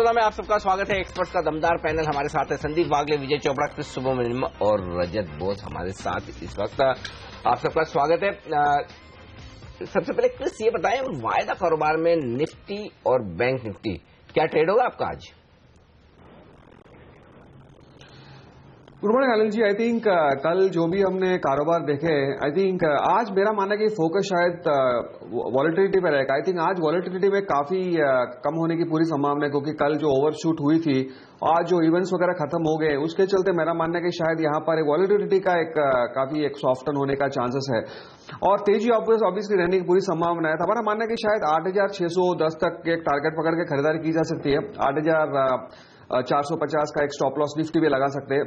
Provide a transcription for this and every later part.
बड़ौदा में आप सबका स्वागत है। एक्सपर्ट्स का दमदार पैनल हमारे साथ है। संदीप वागले, विजय चोपड़ा, क्रिस सुब्रमण्यम और रजत बोस हमारे साथ इस वक्त। आप सबका स्वागत है। सबसे पहले क्रिस ये बताएं, वायदा कारोबार में निफ्टी और बैंक निफ्टी क्या ट्रेड होगा आपका आज? Good morning Anil ji. I think कल जो भी हमने कारोबार देखे, आई थिंक आज मेरा मानना है कि फोकस शायद वॉलेटिलिटी पे रहेगा। आई थिंक आज वॉलेटिलिटी में काफी कम होने की पूरी संभावना है, क्योंकि कल जो ओवरशूट हुई थी, आज जो इवेंट्स वगैरह खत्म हो गए, उसके चलते मेरा मानना है कि शायद यहाँ पर वॉलेटिलिटी का काफी एक सॉफ्टन होने का चांसेस है और तेजी ऑब्वियसली रहने की पूरी संभावना है। हमारा मानना है कि शायद 8,610 तक एक टारगेट पकड़ के खरीदारी की जा सकती है। 8,450 का एक स्टॉप लॉस निफ्टी भी लगा सकते हैं।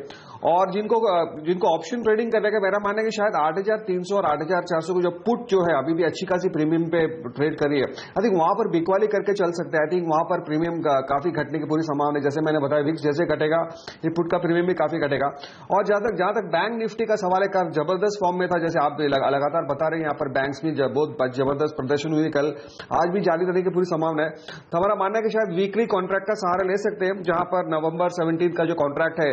और जिनको ऑप्शन ट्रेडिंग करने का मेरा मानना है कि शायद 8,300 और 8,400 को जो पुट जो है अभी भी अच्छी खासी प्रीमियम पे ट्रेड करी है, आई थिंक वहां पर बिकवाली करके चल सकते हैं। आई थिंक वहां पर प्रीमियम काफी घटने की पूरी संभावना है। जैसे मैंने बताया, विक्स जैसे घटेगा, ये पुट का प्रीमियम भी काफी घटेगा। और जहां तक बैंक निफ्टी का सवाल है, जबरदस्त फॉर्म में था, जैसे आप लगातार बता रहे हैं, यहाँ पर बैंक्स में बहुत जबरदस्त प्रदर्शन हुई कल, आज भी जारी रहने की पूरी संभावना है। तो हमारा मानना है कि शायद वीकली कॉन्ट्रैक्ट का सहारा ले सकते हैं, जहां पर नवंबर 17 का जो कॉन्ट्रैक्ट है,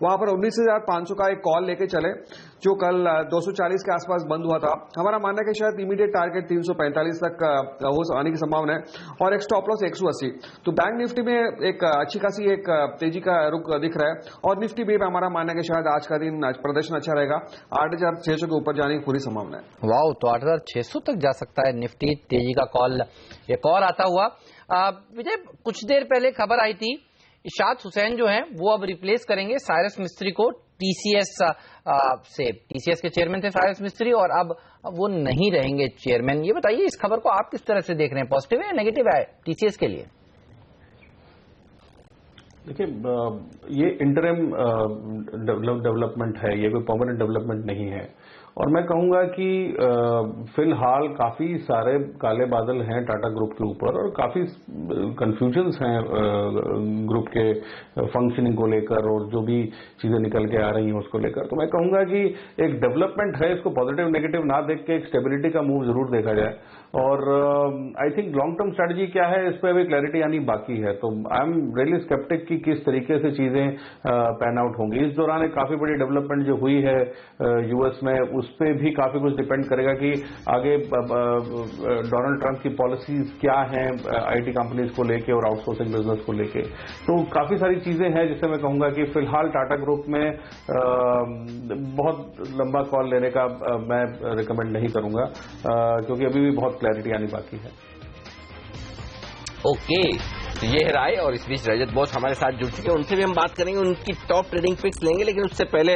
वहां पर 19,500 का एक कॉल लेके चले, जो कल 240 के आसपास बंद हुआ था। हमारा मानना है कि शायद इमीडिएट टारगेट 345 तक हो आने की संभावना है और एक स्टॉप लॉस 180। तो बैंक निफ्टी में एक अच्छी खासी एक तेजी का रुख दिख रहा है और निफ्टी भी हमारा मानना है कि शायद आज का दिन प्रदर्शन अच्छा रहेगा। 8,600 के ऊपर जाने की पूरी संभावना है। वाह, तो 8,600 तक जा सकता है निफ्टी। तेजी का कॉल एक और आता हुआ। विजय, कुछ देर पहले खबर आई थी, इशाद हुसैन जो हैं वो अब रिप्लेस करेंगे साइरस मिस्त्री को टीसीएस से। टीसीएस के चेयरमैन थे साइरस मिस्त्री और अब वो नहीं रहेंगे चेयरमैन। ये बताइए, इस खबर को आप किस तरह से देख रहे हैं? पॉजिटिव है या नेगेटिव है टीसीएस के लिए? देखिए, ये इंटरिम डेवलपमेंट है, ये कोई परमानेंट डेवलपमेंट नहीं है। और मैं कहूंगा कि फिलहाल काफी सारे काले बादल हैं टाटा ग्रुप के ऊपर और काफी कंफ्यूजन्स हैं ग्रुप के फंक्शनिंग को लेकर और जो भी चीजें निकल के आ रही हैं उसको लेकर। तो मैं कहूंगा कि एक डेवलपमेंट है, इसको पॉजिटिव नेगेटिव ना देख के एक स्टेबिलिटी का मूव जरूर देखा जाए। और I think long term strategy क्या है, इस पर अभी क्लैरिटी आनी बाकी है। तो आई एम रियली स्केप्टिक कि किस तरीके से चीजें पैन आउट होंगी। इस दौरान एक काफी बड़ी डेवलपमेंट जो हुई है यूएस में, उस पर भी काफी कुछ डिपेंड करेगा कि आगे डोनाल्ड ट्रंप की पॉलिसीज क्या हैं आईटी कंपनीज को लेके और आउटसोर्सिंग बिजनेस को लेके। तो काफी सारी चीजें हैं जिससे मैं कहूंगा कि फिलहाल टाटा ग्रुप में बहुत लंबा कॉल लेने का मैं रिकमेंड नहीं करूंगा, क्योंकि अभी भी बहुत क्लैरिटी आनी बाकी है। ओके, तो ये है राय। और इस बीच रजत बोस हमारे साथ जुड़ चुके हैं, उनसे भी हम बात करेंगे, उनकी टॉप ट्रेडिंग पिक्स लेंगे। लेकिन उससे पहले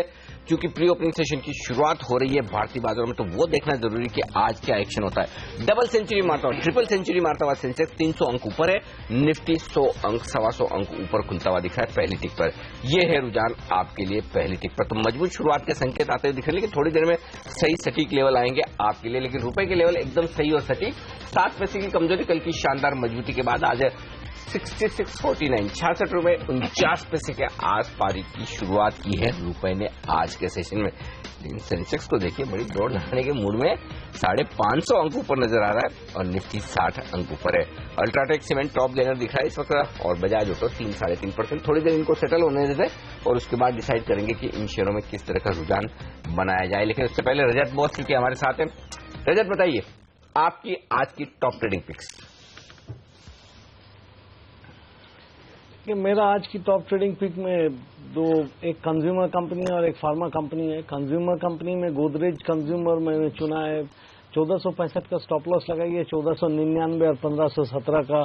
क्योंकि प्री ओपनिंग सेशन की शुरुआत हो रही है भारतीय बाजारों में, तो वो देखना जरूरी कि आज क्या एक्शन होता है। डबल सेंचुरी मारता हुआ, ट्रिपल सेंचुरी मारता हुआ सेंसेक्स 300 अंक ऊपर है, निफ्टी 100 अंक 125 अंक ऊपर खुलता हुआ दिख रहा है पहली टिक पर। ये है रुझान आपके लिए पहली टिक पर। तो मजबूत शुरुआत के संकेत आते हुए दिख रहे हैं, लेकिन थोड़ी देर में सही सटीक लेवल आएंगे आपके लिए। लेकिन रुपए के लेवल एकदम सही और सटीक। 7 पैसे की कमजोरी कल की शानदार मजबूती के बाद आज 66.49 66 रुपए 49 पैसे के आस पार की शुरुआत की है रुपए ने आज के सेशन में। लेकिन सेंसेक्स को देखिए, बड़ी दौड़ लगाने के मूड में 550 अंक ऊपर नजर आ रहा है और निफ्टी 60 अंक ऊपर है। अल्ट्राटेक सीमेंट टॉप गेनर दिख रहा है इस वक्त और बजाज ऑटो 3-3.5%। थोड़ी देर इनको सेटल होने देते और उसके बाद डिसाइड करेंगे कि इन शेयरों में किस तरह का रुझान बनाया जाए। लेकिन उससे पहले रजत बॉस क्योंकि हमारे साथ है। रजत, बताइए आपकी आज की टॉप ट्रेडिंग पिक्स। कि मेरा आज की टॉप ट्रेडिंग पिक में एक कंज्यूमर कंपनी और एक फार्मा कंपनी है। कंज्यूमर कंपनी में गोदरेज कंज्यूमर मैंने चुना है, 1465 का स्टॉप लॉस लगाइए, 1499 और 1517 का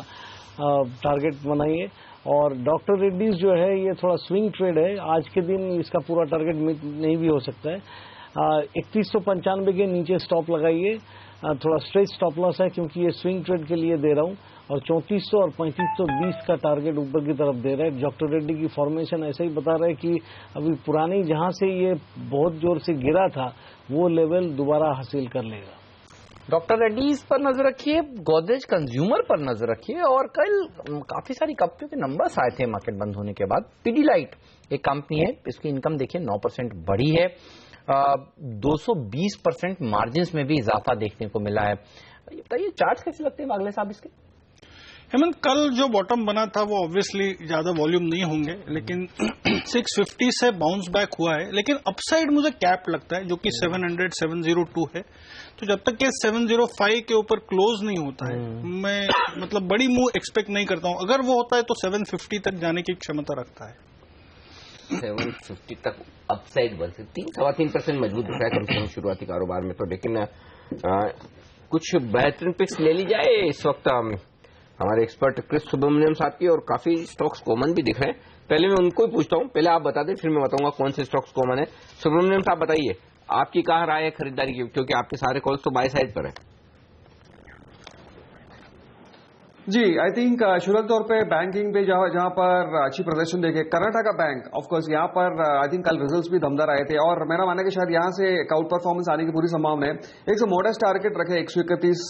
टारगेट बनाइए। और डॉक्टर रेड्डीज जो है ये थोड़ा स्विंग ट्रेड है, आज के दिन इसका पूरा टारगेट नहीं भी हो सकता है। 3195 के नीचे स्टॉप लगाइए, थोड़ा स्ट्रेच स्टॉप लॉस है क्योंकि ये स्विंग ट्रेड के लिए दे रहा हूं। और 3400 और 3520 का टारगेट ऊपर की तरफ दे रहा है। डॉक्टर रेड्डी की फॉर्मेशन ऐसे ही बता रहा है कि अभी पुरानी जहां से ये बहुत जोर से गिरा था वो लेवल दोबारा हासिल कर लेगा। डॉक्टर रेड्डी पर नजर रखिए, गोदरेज कंज्यूमर पर नजर रखिए। और कल काफी सारी कंपनियों के नंबर्स आए थे मार्केट बंद होने के बाद। पीडीलाइट एक कंपनी है, इसकी इनकम देखिए 9% बढ़ी है, 220% मार्जिन में भी इजाफा देखने को मिला है। ये बताइए चार्ट कैसे लगते हैं वागले साहब इसके? हेमंत, कल जो बॉटम बना था वो ऑब्वियसली ज्यादा वॉल्यूम नहीं होंगे, लेकिन 650 से बाउंस बैक हुआ है, लेकिन अपसाइड मुझे कैप लगता है जो कि 700 702 है। तो जब तक ये 705 के ऊपर क्लोज नहीं होता है, मैं मतलब बड़ी मूव एक्सपेक्ट नहीं करता हूं। अगर वो होता है तो 750 तक जाने की क्षमता रखता है। 750 तक अपसाइड बन सकती, 3.25% मजबूत दिख रहा है कम से कम शुरुआती कारोबार में तो। लेकिन कुछ बेहतरीन पिक्स ले ली जाए इस वक्त हमारे एक्सपर्ट क्रिस सुब्रमण्यम साहब की, और काफी स्टॉक्स कॉमन भी दिख रहे हैं। पहले मैं उनको ही पूछता हूं, पहले आप बता दें फिर मैं बताऊंगा कौन से स्टॉक्स कॉमन है। सुब्रमण्यम साहब बताइए, आपकी कहाँ राय है खरीदारी की, क्योंकि आपके सारे कॉल्स तो बाय साइड पर है। जी, आई थिंक शुरुआती तौर पे बैंकिंग पे जहां पर अच्छी प्रदर्शन देखे, कर्नाटका बैंक ऑफकोर्स यहाँ पर आई थिंक कल रिजल्ट्स भी दमदार आए थे, और मेरा मानना है कि शायद यहाँ से आउट परफॉर्मेंस आने की पूरी संभावना है। एक सो मॉडेस्ट टारगेट रखे 131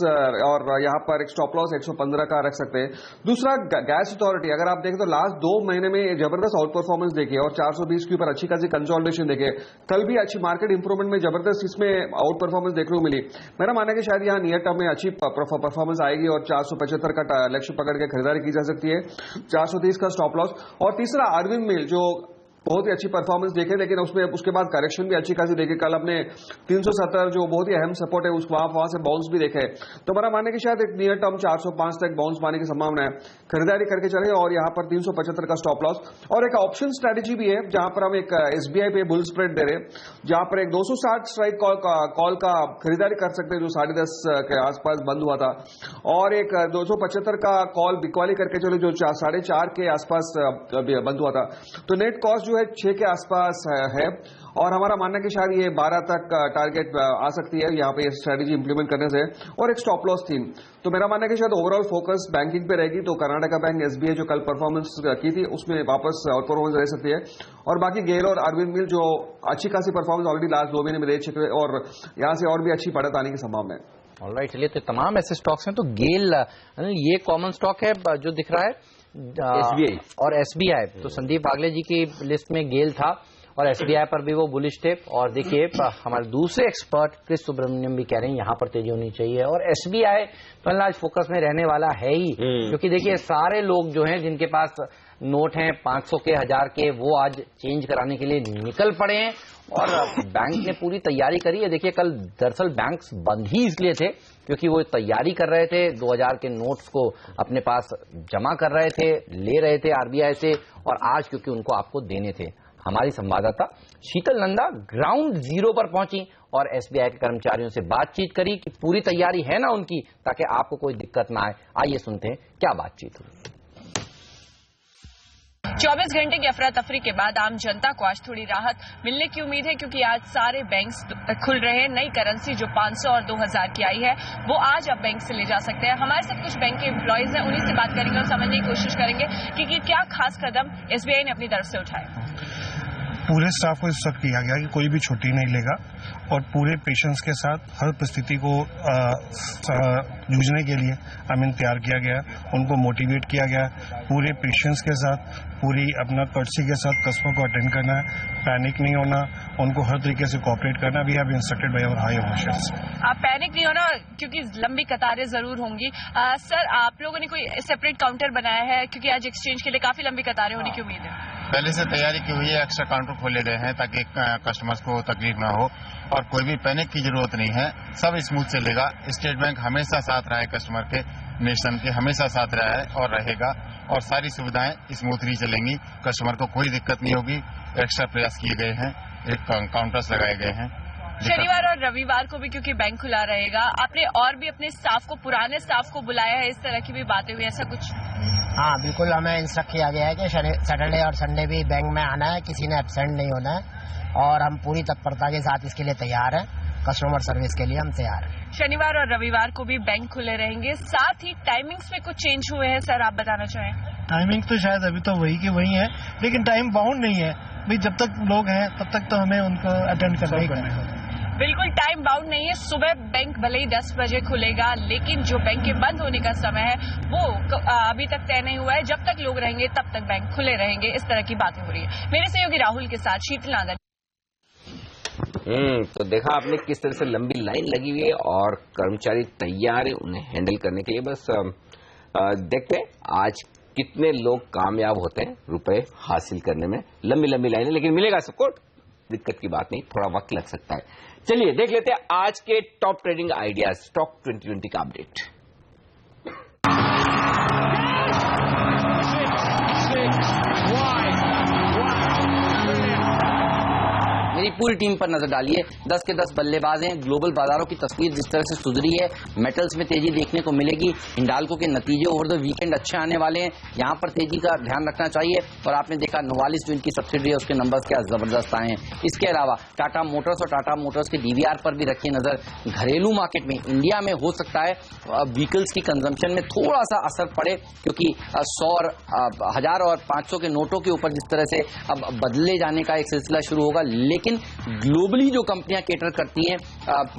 और यहाँ पर एक स्टॉप लॉस 115 का रख सकते हैं। दूसरा, गैस अथॉरिटी, अगर आप देखें तो लास्ट 2 महीने में जबरदस्त आउट परफॉर्मेंस देखिए और 420 के ऊपर अच्छी खासी कंसोलिडेशन देखे। कल भी अच्छी मार्केट इंप्रूवमेंट में जबरदस्त इसमें आउट परफॉर्मेंस देखने को मिली। मेरा मानना है कि शायद यहाँ नियर टर्म में अच्छी परफॉर्मेंस आएगी और 475 का लक्ष्य पकड़ के खरीदारी की जा सकती है, 430 का स्टॉप लॉस। और तीसरा, अरविंद मिल जो बहुत ही अच्छी परफॉर्मेंस देखे, लेकिन उसमें उसके बाद करेक्शन भी अच्छी खासी देखे। कल अपने 370 जो बहुत ही अहम सपोर्ट है वहां से बाउंस भी देखे। तो मेरा मानना है कि शायद एक नियर टर्म 405 तक बाउंस पाने की संभावना है, खरीदारी करके चले। और यहां पर 375 का स्टॉप लॉस। और एक ऑप्शन स्ट्रेटेजी भी है जहां पर हम एक एसबीआई पे बुल स्प्रेड दे रहे हैं, जहां पर एक 260 स्ट्राइक कॉल का खरीदारी कर सकते हैं जो 10:30 के आसपास बंद हुआ था, और एक 275 का कॉल बिकवाली करके चले जो 4:30 के आसपास बंद हुआ था। तो नेट कॉस्ट जो 6 के आसपास है, और हमारा मानना है कि शायद ये 12 तक टारगेट आ सकती है यहाँ पे ये स्ट्रेटेजी इंप्लीमेंट करने से, और एक स्टॉप लॉस 3। तो मेरा मानना है कि शायद ओवरऑल फोकस बैंकिंग पे रहेगी। तो कर्नाटका बैंक, एसबीआई जो कल परफॉर्मेंस की थी उसमें वापस आउट परफॉर्मेंस रह सकती है, और बाकी गेल और अरविंद मिल जो अच्छी खासी परफॉर्मेंस ऑलरेडी लास्ट 2 महीने में दे चुके हैं, और यहाँ से और भी अच्छी बढ़त आने की संभावना है। ऑलराइट, चलिए, तो तमाम ऐसे स्टॉक्स हैं। तो गेल ये कॉमन स्टॉक है जो दिख रहा है, एसबीआई और एसबीआई। तो संदीप वागले जी की लिस्ट में गेल था और एसबीआई पर भी वो बुलिश थे। और देखिए, हमारे दूसरे एक्सपर्ट क्रिस सुब्रमण्यम भी कह रहे हैं यहाँ पर तेजी होनी चाहिए, और एसबीआई तो आज फोकस में रहने वाला है ही, क्योंकि देखिए सारे लोग जो हैं जिनके पास नोट हैं 500 के, 1000 के, वो आज चेंज कराने के लिए निकल पड़े हैं, और बैंक ने पूरी तैयारी करी है। देखिए, कल दरअसल बैंक्स बंद ही इसलिए थे क्योंकि वो तैयारी कर रहे थे, 2000 के नोट्स को अपने पास जमा कर रहे थे, ले रहे थे आरबीआई से, और आज क्योंकि उनको आपको देने थे। हमारी संवाददाता शीतल नंदा ग्राउंड जीरो पर पहुंची और एसबीआई के कर्मचारियों से बातचीत करी कि पूरी तैयारी है ना उनकी, ताकि आपको कोई दिक्कत ना आए। आइए सुनते हैं क्या बातचीत हुई। 24 घंटे की अफरा तफरी के बाद आम जनता को आज थोड़ी राहत मिलने की उम्मीद है, क्योंकि आज सारे बैंक्स खुल रहे हैं। नई करेंसी जो 500 और 2000 की आई है वो आज आप बैंक से ले जा सकते हैं। हमारे साथ कुछ बैंक के एम्प्लॉयज हैं, उन्हीं से बात करेंगे और समझने की कोशिश करेंगे कि क्या खास कदम एसबीआई ने अपनी तरफ से उठाए। पूरे स्टाफ को इस वक्त किया गया कि कोई भी छुट्टी नहीं लेगा, और पूरे पेशेंट्स के साथ हर परिस्थिति को जूझने के लिए तैयार किया गया, उनको मोटिवेट किया गया। पूरे पेशेंट्स के साथ पूरी अपना कर्टसी के साथ कस्टमर को अटेंड करना है, पैनिक नहीं होना, उनको हर तरीके से कोऑपरेट करना। We have instructed by our high officials. आप पैनिक नहीं होना, क्योंकि लंबी कतारें जरूर होंगी। सर, आप लोगों ने कोई सेपरेट काउंटर बनाया है, क्योंकि आज एक्सचेंज के लिए काफी लंबी कतारें होने की उम्मीद है? पहले से तैयारी की हुई है, एक्स्ट्रा काउंटर खोले गए हैं ताकि कस्टमर्स को तकलीफ ना हो, और कोई भी पैनिक की जरूरत नहीं है, सब स्मूथ चलेगा। स्टेट बैंक हमेशा साथ रहा है, कस्टमर के, नेशन के हमेशा साथ रहा है और रहेगा, और सारी सुविधाएं स्मूथली चलेंगी, कस्टमर को कोई दिक्कत नहीं होगी। एक्स्ट्रा प्रयास किए गए हैं, एक काउंटर्स लगाए गए हैं। शनिवार और रविवार को भी क्योंकि बैंक खुला रहेगा, आपने और भी अपने स्टाफ को, पुराने स्टाफ को बुलाया है, इस तरह की भी बातें हुई, ऐसा कुछ? हाँ, बिल्कुल, हमें इंस्ट्रक्ट किया गया है कि सैटरडे और संडे भी बैंक में आना है, किसी ने एब्सेंट नहीं होना है, और हम पूरी तत्परता के साथ इसके लिए तैयार हैं। कस्टमर सर्विस के लिए हम तैयार हैं। शनिवार और रविवार को भी बैंक खुले रहेंगे, साथ ही टाइमिंग्स में कुछ चेंज हुए हैं सर, आप बताना चाहें? टाइमिंग तो शायद अभी तो वही की वही है, लेकिन टाइम बाउंड नहीं है भाई, जब तक लोग हैं तब तक तो हमें उनको अटेंड करना ही करना है। बिल्कुल टाइम बाउंड नहीं है। सुबह बैंक भले ही 10 बजे खुलेगा, लेकिन जो बैंक के बंद होने का समय है वो अभी तक तय नहीं हुआ है। जब तक लोग रहेंगे तब तक बैंक खुले रहेंगे, इस तरह की बातें हो रही है। मेरे सहयोगी राहुल के साथ शीतल नादर। तो देखा आपने किस तरह से लंबी लाइन लगी हुई है और कर्मचारी तैयार है उन्हें हैंडल करने के लिए। बस देखते हैं आज कितने लोग कामयाब होते हैं रुपए हासिल करने में। लंबी लंबी लाइनें, लेकिन मिलेगा सबको, दिक्कत की बात नहीं, थोड़ा वक्त लग सकता है। चलिए देख लेते हैं आज के टॉप ट्रेडिंग आइडियाज, स्टॉक 2020 का अपडेट। मेरी पूरी टीम पर नजर डालिए, 10 के 10 बल्लेबाज हैं। ग्लोबल बाजारों की तस्वीर जिस तरह से सुधरी है, मेटल्स में तेजी देखने को मिलेगी। हिंडाल्को के नतीजे ओवर द वीकेंड अच्छे आने वाले हैं, यहां पर तेजी का ध्यान रखना चाहिए। और आपने देखा नोवालिस जो इनकी सब्सिडी है उसके नंबर्स क्या जबरदस्त आए हैं। इसके अलावा टाटा मोटर्स और टाटा मोटर्स के डीवीआर पर भी रखिए नजर। घरेलू मार्केट में इंडिया में हो सकता है व्हीकल्स की कंजम्पशन में थोड़ा सा असर पड़े, क्योंकि 100 और 1000 और 500 के नोटों के ऊपर जिस तरह से अब बदले जाने का एक सिलसिला शुरू होगा। लेकिन ग्लोबली जो कंपनियां केटर करती हैं,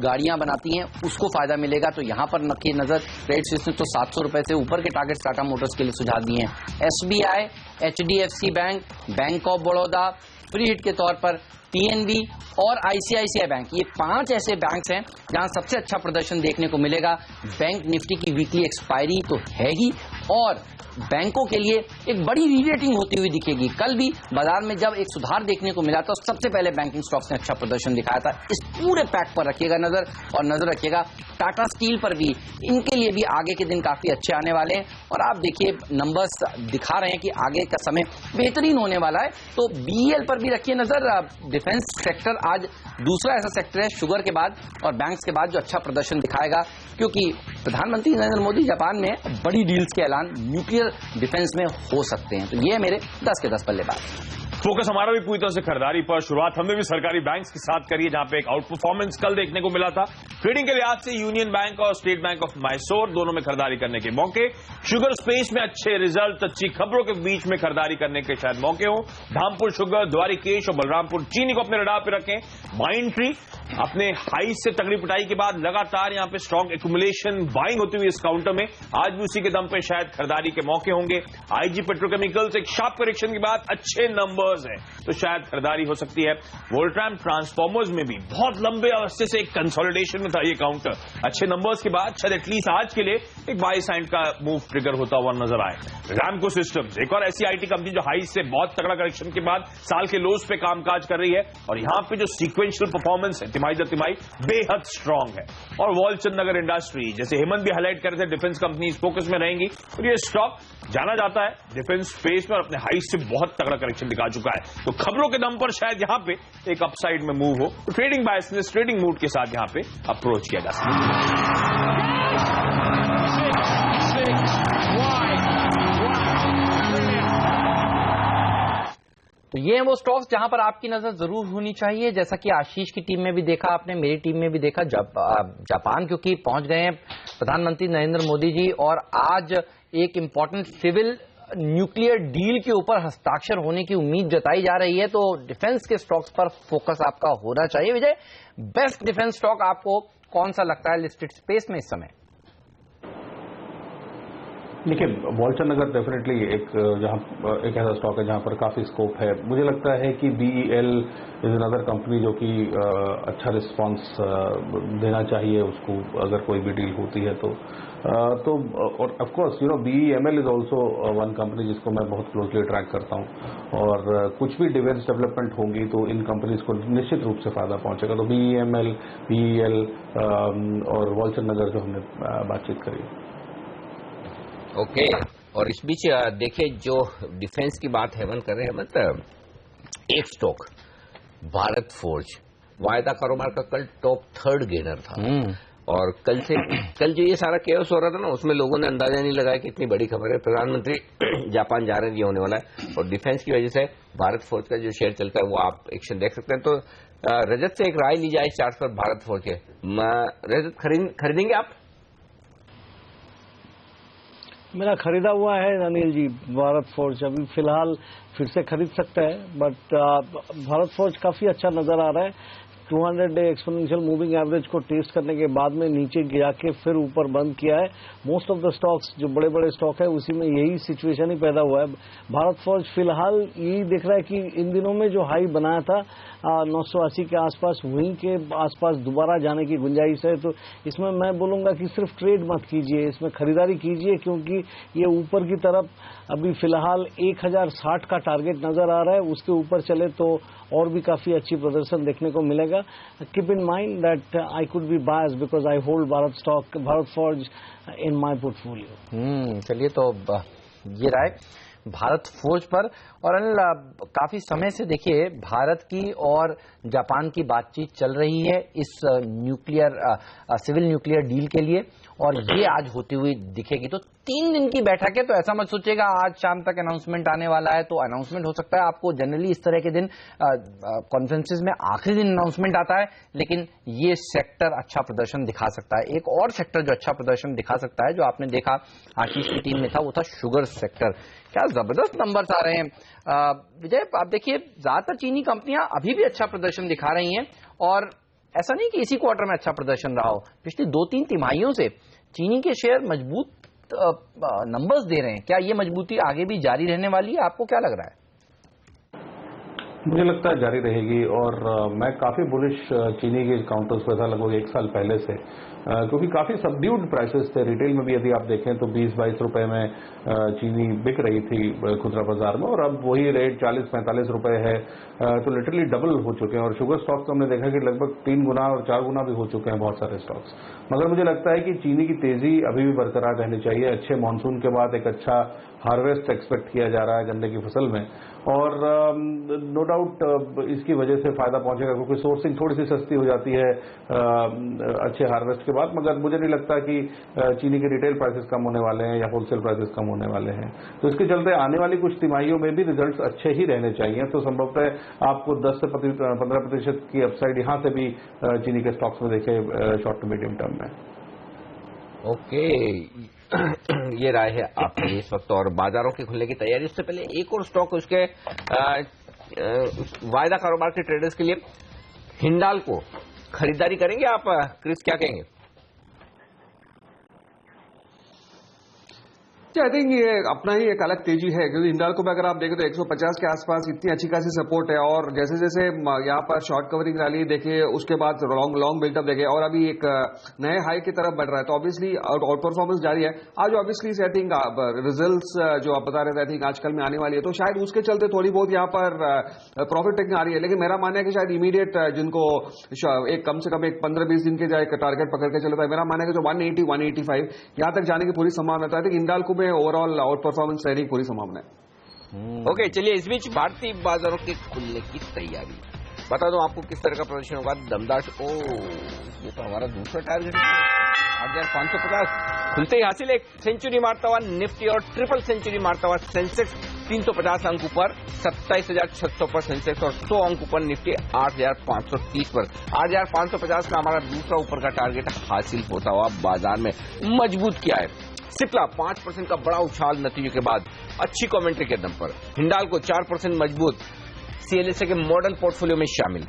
गाड़ियां बनाती हैं, उसको फायदा मिलेगा। तो यहां पर रखिए नजर। क्रेडिट स्विस ने तो 700 रुपए से ऊपर के टारगेट्स टाटा मोटर्स के लिए सुझाव दिए हैं। SBI, HDFC bank, bank of Baroda, free hit के तौर पर पीएनबी और आईसीआईसीआई बैंक, ये 5 ऐसे बैंक्स हैं जहां सबसे अच्छा प्रदर्शन देखने को मिलेगा। बैंक निफ्टी की वीकली एक्सपायरी तो है ही, और बैंकों के लिए एक बड़ी रीरेटिंग होती हुई दिखेगी। कल भी बाजार में जब एक सुधार देखने को मिला था, सबसे पहले बैंकिंग स्टॉक्स ने अच्छा प्रदर्शन दिखाया था। इस पूरे पैक पर रखिएगा नजर, और नजर रखिएगा टाटा स्टील पर भी। इनके लिए भी आगे के दिन काफी अच्छे आने वाले हैं, और आप देखिए नंबर्स दिखा रहे हैं कि आगे का समय बेहतरीन होने वाला है। तो बीईएल पर भी रखिए नजर। डिफेंस सेक्टर आज दूसरा ऐसा सेक्टर है शुगर के बाद और बैंक्स के बाद जो अच्छा प्रदर्शन दिखाएगा, क्योंकि प्रधानमंत्री नरेंद्र मोदी जापान में बड़ी डील्स के ऐलान न्यूक्लियर डिफेंस में हो सकते हैं। तो ये है मेरे 10 के 10 बल्लेबाज। फोकस हमारा भी पूरी तरह से खरीदारी पर। शुरुआत हमने भी सरकारी बैंक्स के साथ करी है, जहां पे एक आउट परफॉर्मेंस कल देखने को मिला था। ट्रेडिंग के लिहाज से यूनियन बैंक और स्टेट बैंक ऑफ मैसूर दोनों में खरीदारी करने के मौके। शुगर स्पेस में अच्छे रिजल्ट, अच्छी खबरों के बीच में खरीदारी करने के शायद मौके हो। धामपुर शुगर, द्वारिकेश और बलरामपुर चीनी को अपने रडार पर रखें। माइंड ट्री अपने हाई से तगड़ी पिटाई के बाद लगातार यहां पे स्ट्रॉन्ग एक्यूमुलेशन बाइंग होती हुई इस काउंटर में, आज भी उसी के दम पे शायद खरीदारी के मौके होंगे। आईजी पेट्रोकेमिकल्स एक शार्प करेक्शन के बाद अच्छे नंबर्स हैं, तो शायद खरीदारी हो सकती है। वोल्ट्राम ट्रांसफॉर्मर्स में भी बहुत लंबे अरसे से एक कंसोलिडेशन में था ये काउंटर, अच्छे नंबर्स के बाद शायद एटलीस्ट आज के लिए एक बाई साइड का मूव ट्रिगर होता हुआ नजर आए। रैमको सिस्टम्स एक और ऐसी आईटी कंपनी जो हाई से बहुत तगड़ा करेक्शन के बाद साल के लोज पे कामकाज कर रही है, और यहां पे जो सीक्वेंशियल परफॉर्मेंस है तिमाही दर तिमाही बेहद स्ट्रांग है। और वॉलचंद नगर इंडस्ट्री, जैसे हेमंत भी हाईलाइट कर रहे थे, डिफेंस कंपनी फोकस में रहेंगी, और ये स्टॉक जाना जाता है डिफेंस स्पेस में और अपने हाई से बहुत तगड़ा करेक्शन दिखा चुका है। तो खबरों के दम पर शायद यहां पे एक अपसाइड में मूव हो, तो ट्रेडिंग बायसनेस, ट्रेडिंग मूड के साथ यहां पे अप्रोच किया जा सकता है। तो ये हैं वो स्टॉक्स जहां पर आपकी नजर जरूर होनी चाहिए। जैसा कि आशीष की टीम में भी देखा आपने, मेरी टीम में भी देखा, जापान क्योंकि पहुंच गए हैं प्रधानमंत्री नरेंद्र मोदी जी, और आज एक इंपॉर्टेंट सिविल न्यूक्लियर डील के ऊपर हस्ताक्षर होने की उम्मीद जताई जा रही है। तो डिफेंस के स्टॉक्स पर फोकस आपका होना चाहिए। विजय, बेस्ट डिफेंस स्टॉक आपको कौन सा लगता है लिस्टेड स्पेस में इस समय? देखिए, वॉलचंद नगर डेफिनेटली एक ऐसा स्टॉक है जहां पर काफी स्कोप है। मुझे लगता है कि बीईएल इज अनदर कंपनी जो कि अच्छा रिस्पांस देना चाहिए उसको, अगर कोई भी डील होती है तो और of course BEML is also one company जिसको मैं बहुत क्लोजली ट्रैक करता हूं, और कुछ भी डिफेंस डेवलपमेंट होंगी तो इन कंपनीज को निश्चित रूप से फायदा पहुंचेगा। तो बीईएमएल, बीईएल और वॉलचंद नगर जो हमने बातचीत करी। ओके, और इस बीच देखिए जो डिफेंस की बात हेमंत कर रहे हैं, मतलब एक स्टॉक भारत फोर्ज वायदा कारोबार का कल टॉप 3rd गेनर था, और कल जो ये सारा केओस हो रहा था ना, उसमें लोगों ने अंदाजा नहीं लगाया कि इतनी बड़ी खबर है। प्रधानमंत्री जापान जा रहे हैं, ये होने वाला है, और डिफेंस की वजह से भारत फोर्ज का जो शेयर चलता है वो आप एक्शन देख सकते हैं। तो रजत से एक राय ली जाए चार्ट पर भारत फोर्ज के, रजत खरीदेंगे आप? मेरा खरीदा हुआ है अनिल जी भारत फोर्ज, अभी फिलहाल फिर से खरीद सकते हैं, बट भारत फोर्ज काफी अच्छा नजर आ रहा है। 200 डे एक्सपोनेंशियल मूविंग एवरेज को टेस्ट करने के बाद में नीचे गिरा के फिर ऊपर बंद किया है। मोस्ट ऑफ द स्टॉक्स जो बड़े बड़े स्टॉक है उसी में यही सिचुएशन ही पैदा हुआ है। भारत फॉर्ज फिलहाल यही दिख रहा है कि इन दिनों में जो हाई बनाया था 980 के आसपास, वहीं के आसपास दोबारा जाने की गुंजाइश है। तो इसमें मैं बोलूंगा कि सिर्फ ट्रेड मत कीजिए, इसमें खरीदारी कीजिए, क्योंकि ये ऊपर की तरफ अभी फिलहाल 1060 का टारगेट नजर आ रहा है। उसके ऊपर चले तो और भी काफी अच्छी प्रदर्शन देखने को मिलेगा। Keep in mind that I could be biased because I hold Bharat forge in my portfolio. चलिए, तो ये राय भारत फोर्ज पर। और अनिल, काफी समय से देखिए भारत की और जापान की बातचीत चल रही है इस सिविल न्यूक्लियर डील के लिए, और ये आज होती हुई दिखेगी। तो 3 दिन की बैठक है, तो ऐसा मत सोचिएगा आज शाम तक अनाउंसमेंट आने वाला है। तो अनाउंसमेंट हो सकता है, आपको जनरली इस तरह के दिन कॉन्फ्रेंसेस में आखिरी दिन अनाउंसमेंट आता है, लेकिन ये सेक्टर अच्छा प्रदर्शन दिखा सकता है। एक और सेक्टर जो अच्छा प्रदर्शन दिखा सकता है, जो आपने देखा आशीष की टीम में था, वो था शुगर सेक्टर। क्या जबरदस्त नंबर्स आ रहे हैं विजय। आप देखिए, ज्यादातर चीनी कंपनियां अभी भी अच्छा प्रदर्शन दिखा रही हैं, और ऐसा नहीं कि इसी क्वार्टर में अच्छा प्रदर्शन रहा हो। पिछली 2-3 तिमाहियों से चीनी के शेयर मजबूत नंबर्स दे रहे हैं। क्या ये मजबूती आगे भी जारी रहने वाली है? आपको क्या लग रहा है? मुझे लगता है जारी रहेगी, और मैं काफी बुलिश चीनी के काउंटर्स पर था लगभग 1 साल पहले से, क्योंकि काफी सबड्यूड प्राइसेस थे। रिटेल में भी यदि आप देखें तो 20-22 रुपए में चीनी बिक रही थी खुदरा बाजार में, और अब वही रेट 40-45 रुपए है। तो लिटरली डबल हो चुके हैं। और शुगर स्टॉक्स तो हमने देखा कि लगभग 3 गुना और 4 गुना भी हो चुके हैं बहुत सारे स्टॉक्स। मगर मुझे लगता है कि चीनी की तेजी अभी भी बरकरार रहनी चाहिए। अच्छे मानसून के बाद एक अच्छा हार्वेस्ट एक्सपेक्ट किया जा रहा है गन्ने की फसल में, और नो डाउट इसकी वजह से फायदा पहुंचेगा, क्योंकि सोर्सिंग थोड़ी सी सस्ती हो जाती है अच्छे हार्वेस्ट के बाद। मगर मुझे नहीं लगता कि चीनी के रिटेल प्राइसेस कम होने वाले हैं या होलसेल प्राइसेस कम होने वाले हैं। तो इसके चलते आने वाली कुछ तिमाहियों में भी रिजल्ट्स अच्छे ही रहने चाहिए। तो संभवतः आपको 10 से 15% की अपसाइड यहां से भी चीनी के स्टॉक्स में देखे शॉर्ट टू मीडियम टर्म में। ओके, ये राय है आपकी इस वक्त। और बाजारों के खुलने की तैयारी, उससे पहले एक और स्टॉक उसके वायदा कारोबार के ट्रेडर्स के लिए हिंडाल्को खरीदारी करेंगे आप? क्रिस, क्या कहेंगे? आई थिंक ये अपना ही एक अलग तेजी है, क्योंकि हिंडाल्को में अगर आप देखें तो 150 के आसपास इतनी अच्छी खासी सपोर्ट है, और जैसे जैसे यहाँ पर शॉर्ट कवरिंग रैली देखे, उसके बाद लॉन्ग बिल्टअप देखे, और अभी एक नए हाई की तरफ बढ़ रहा है। तो ऑब्वियसली आउट परफॉर्मेंस जारी है। आज ऑब्वियसली आई थिंक रिजल्ट्स जो आप बता रहे थे, आई थिंक आजकल में आने वाली है, तो शायद उसके चलते थोड़ी बहुत यहाँ पर प्रॉफिट टेकिंग आ रही है। लेकिन मेरा मानना है कि शायद इमीडिएट जिनको एक कम से कम एक 15-20 दिन के जाए टारगेट पकड़ के चलता है, मेरा मानना है कि जो 180-185 यहाँ तक जाने की पूरी संभावना है। हिंडाल्को में ओवरऑल आउट परफॉर्मेंस रहने की पूरी संभावना है। ओके, चलिए इस बीच भारतीय बाजारों के खुलने की तैयारी बता दूं आपको किस तरह का प्रदर्शन होगा। दमदार, ये तो हमारा दूसरा टारगेट है 8550 खुलते ही हासिल। एक सेंचुरी मारता हुआ निफ्टी और ट्रिपल सेंचुरी मारता हुआ सेंसेक्स 350 अंक ऊपर 27,600 पर सेंसेक्स, और 100 अंक ऊपर निफ्टी 8,530 पर। 8,550 का हमारा दूसरा ऊपर का टारगेट हासिल होता हुआ बाजार में मजबूत किया है। सिप्ला 5% का बड़ा उछाल नतीजों के बाद अच्छी कमेंट्री के दम पर। हिंडाल्को 4% मजबूत, सीएलएसए के मॉडल पोर्टफोलियो में शामिल।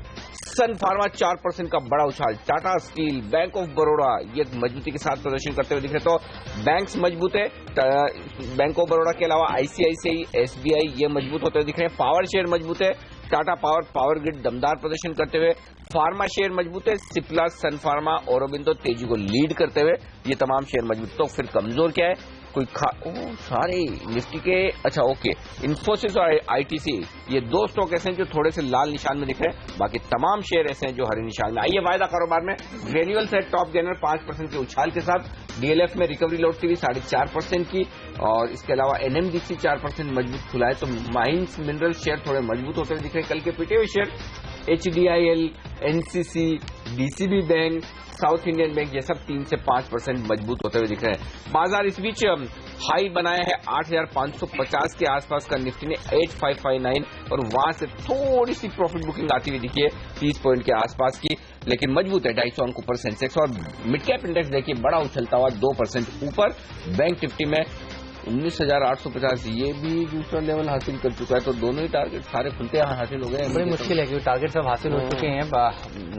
सन फार्मा 4% का बड़ा उछाल। Tata steel, bank of Baroda ये मजबूती के साथ प्रदर्शन करते हुए दिख रहे। तो बैंक्स मजबूत है। बैंक ऑफ बड़ौदा के अलावा आईसीआईसीआई, एसबीआई ये मजबूत होते हुए दिख रहे हैं। पावर शेयर मजबूत है। टाटा पावर, पावर ग्रिड दमदार प्रदर्शन करते हुए। फार्मा शेयर मजबूत है। सिप्ला, सन फार्मा, औरोबिंदो तेजी को लीड करते हुए ये तमाम शेयर मजबूत। तो फिर कमजोर क्या है? कोई सारे निफ्टी के, अच्छा ओके, इन्फोसिस और आईटीसी ये 2 स्टॉक ऐसे हैं जो थोड़े से लाल निशान में दिख रहे हैं, बाकी तमाम शेयर ऐसे हैं जो हरे निशान में। आइए वायदा कारोबार में ग्रेन्यूअल्स है टॉप गेनर 5% के उछाल के साथ। डीएलएफ में रिकवरी लौटती हुई 4.5% की, और इसके अलावा एनएमडीसी 4% मजबूत खुला है। तो माइंस मिनरल शेयर थोड़े मजबूत होते हुए दिख रहे हैं। कल के पिटे हुए share HDIL, NCC, DCB bank, south Indian bank ये सब 3 से 5% मजबूत होते हुए दिख रहे हैं। बाजार इस बीच हाई बनाया है 8,550 के आसपास का निफ्टी ने 8,559, और वहां से थोड़ी सी प्रॉफिट बुकिंग आती हुई दिखी है 30 पॉइंट के आसपास की, लेकिन मजबूत है 250 अंक ऊपर सेंसेक्स। और मिड कैप इंडेक्स देखिए बड़ा उछलता हुआ 2% ऊपर। बैंक निफ्टी में 19,850 ये भी दूसरा लेवल हासिल कर चुका है। तो दोनों ही टारगेट सारे खुलते यहाँ हासिल हो गए। बड़ी मुश्किल है क्योंकि टारगेट सब हासिल हो चुके हैं।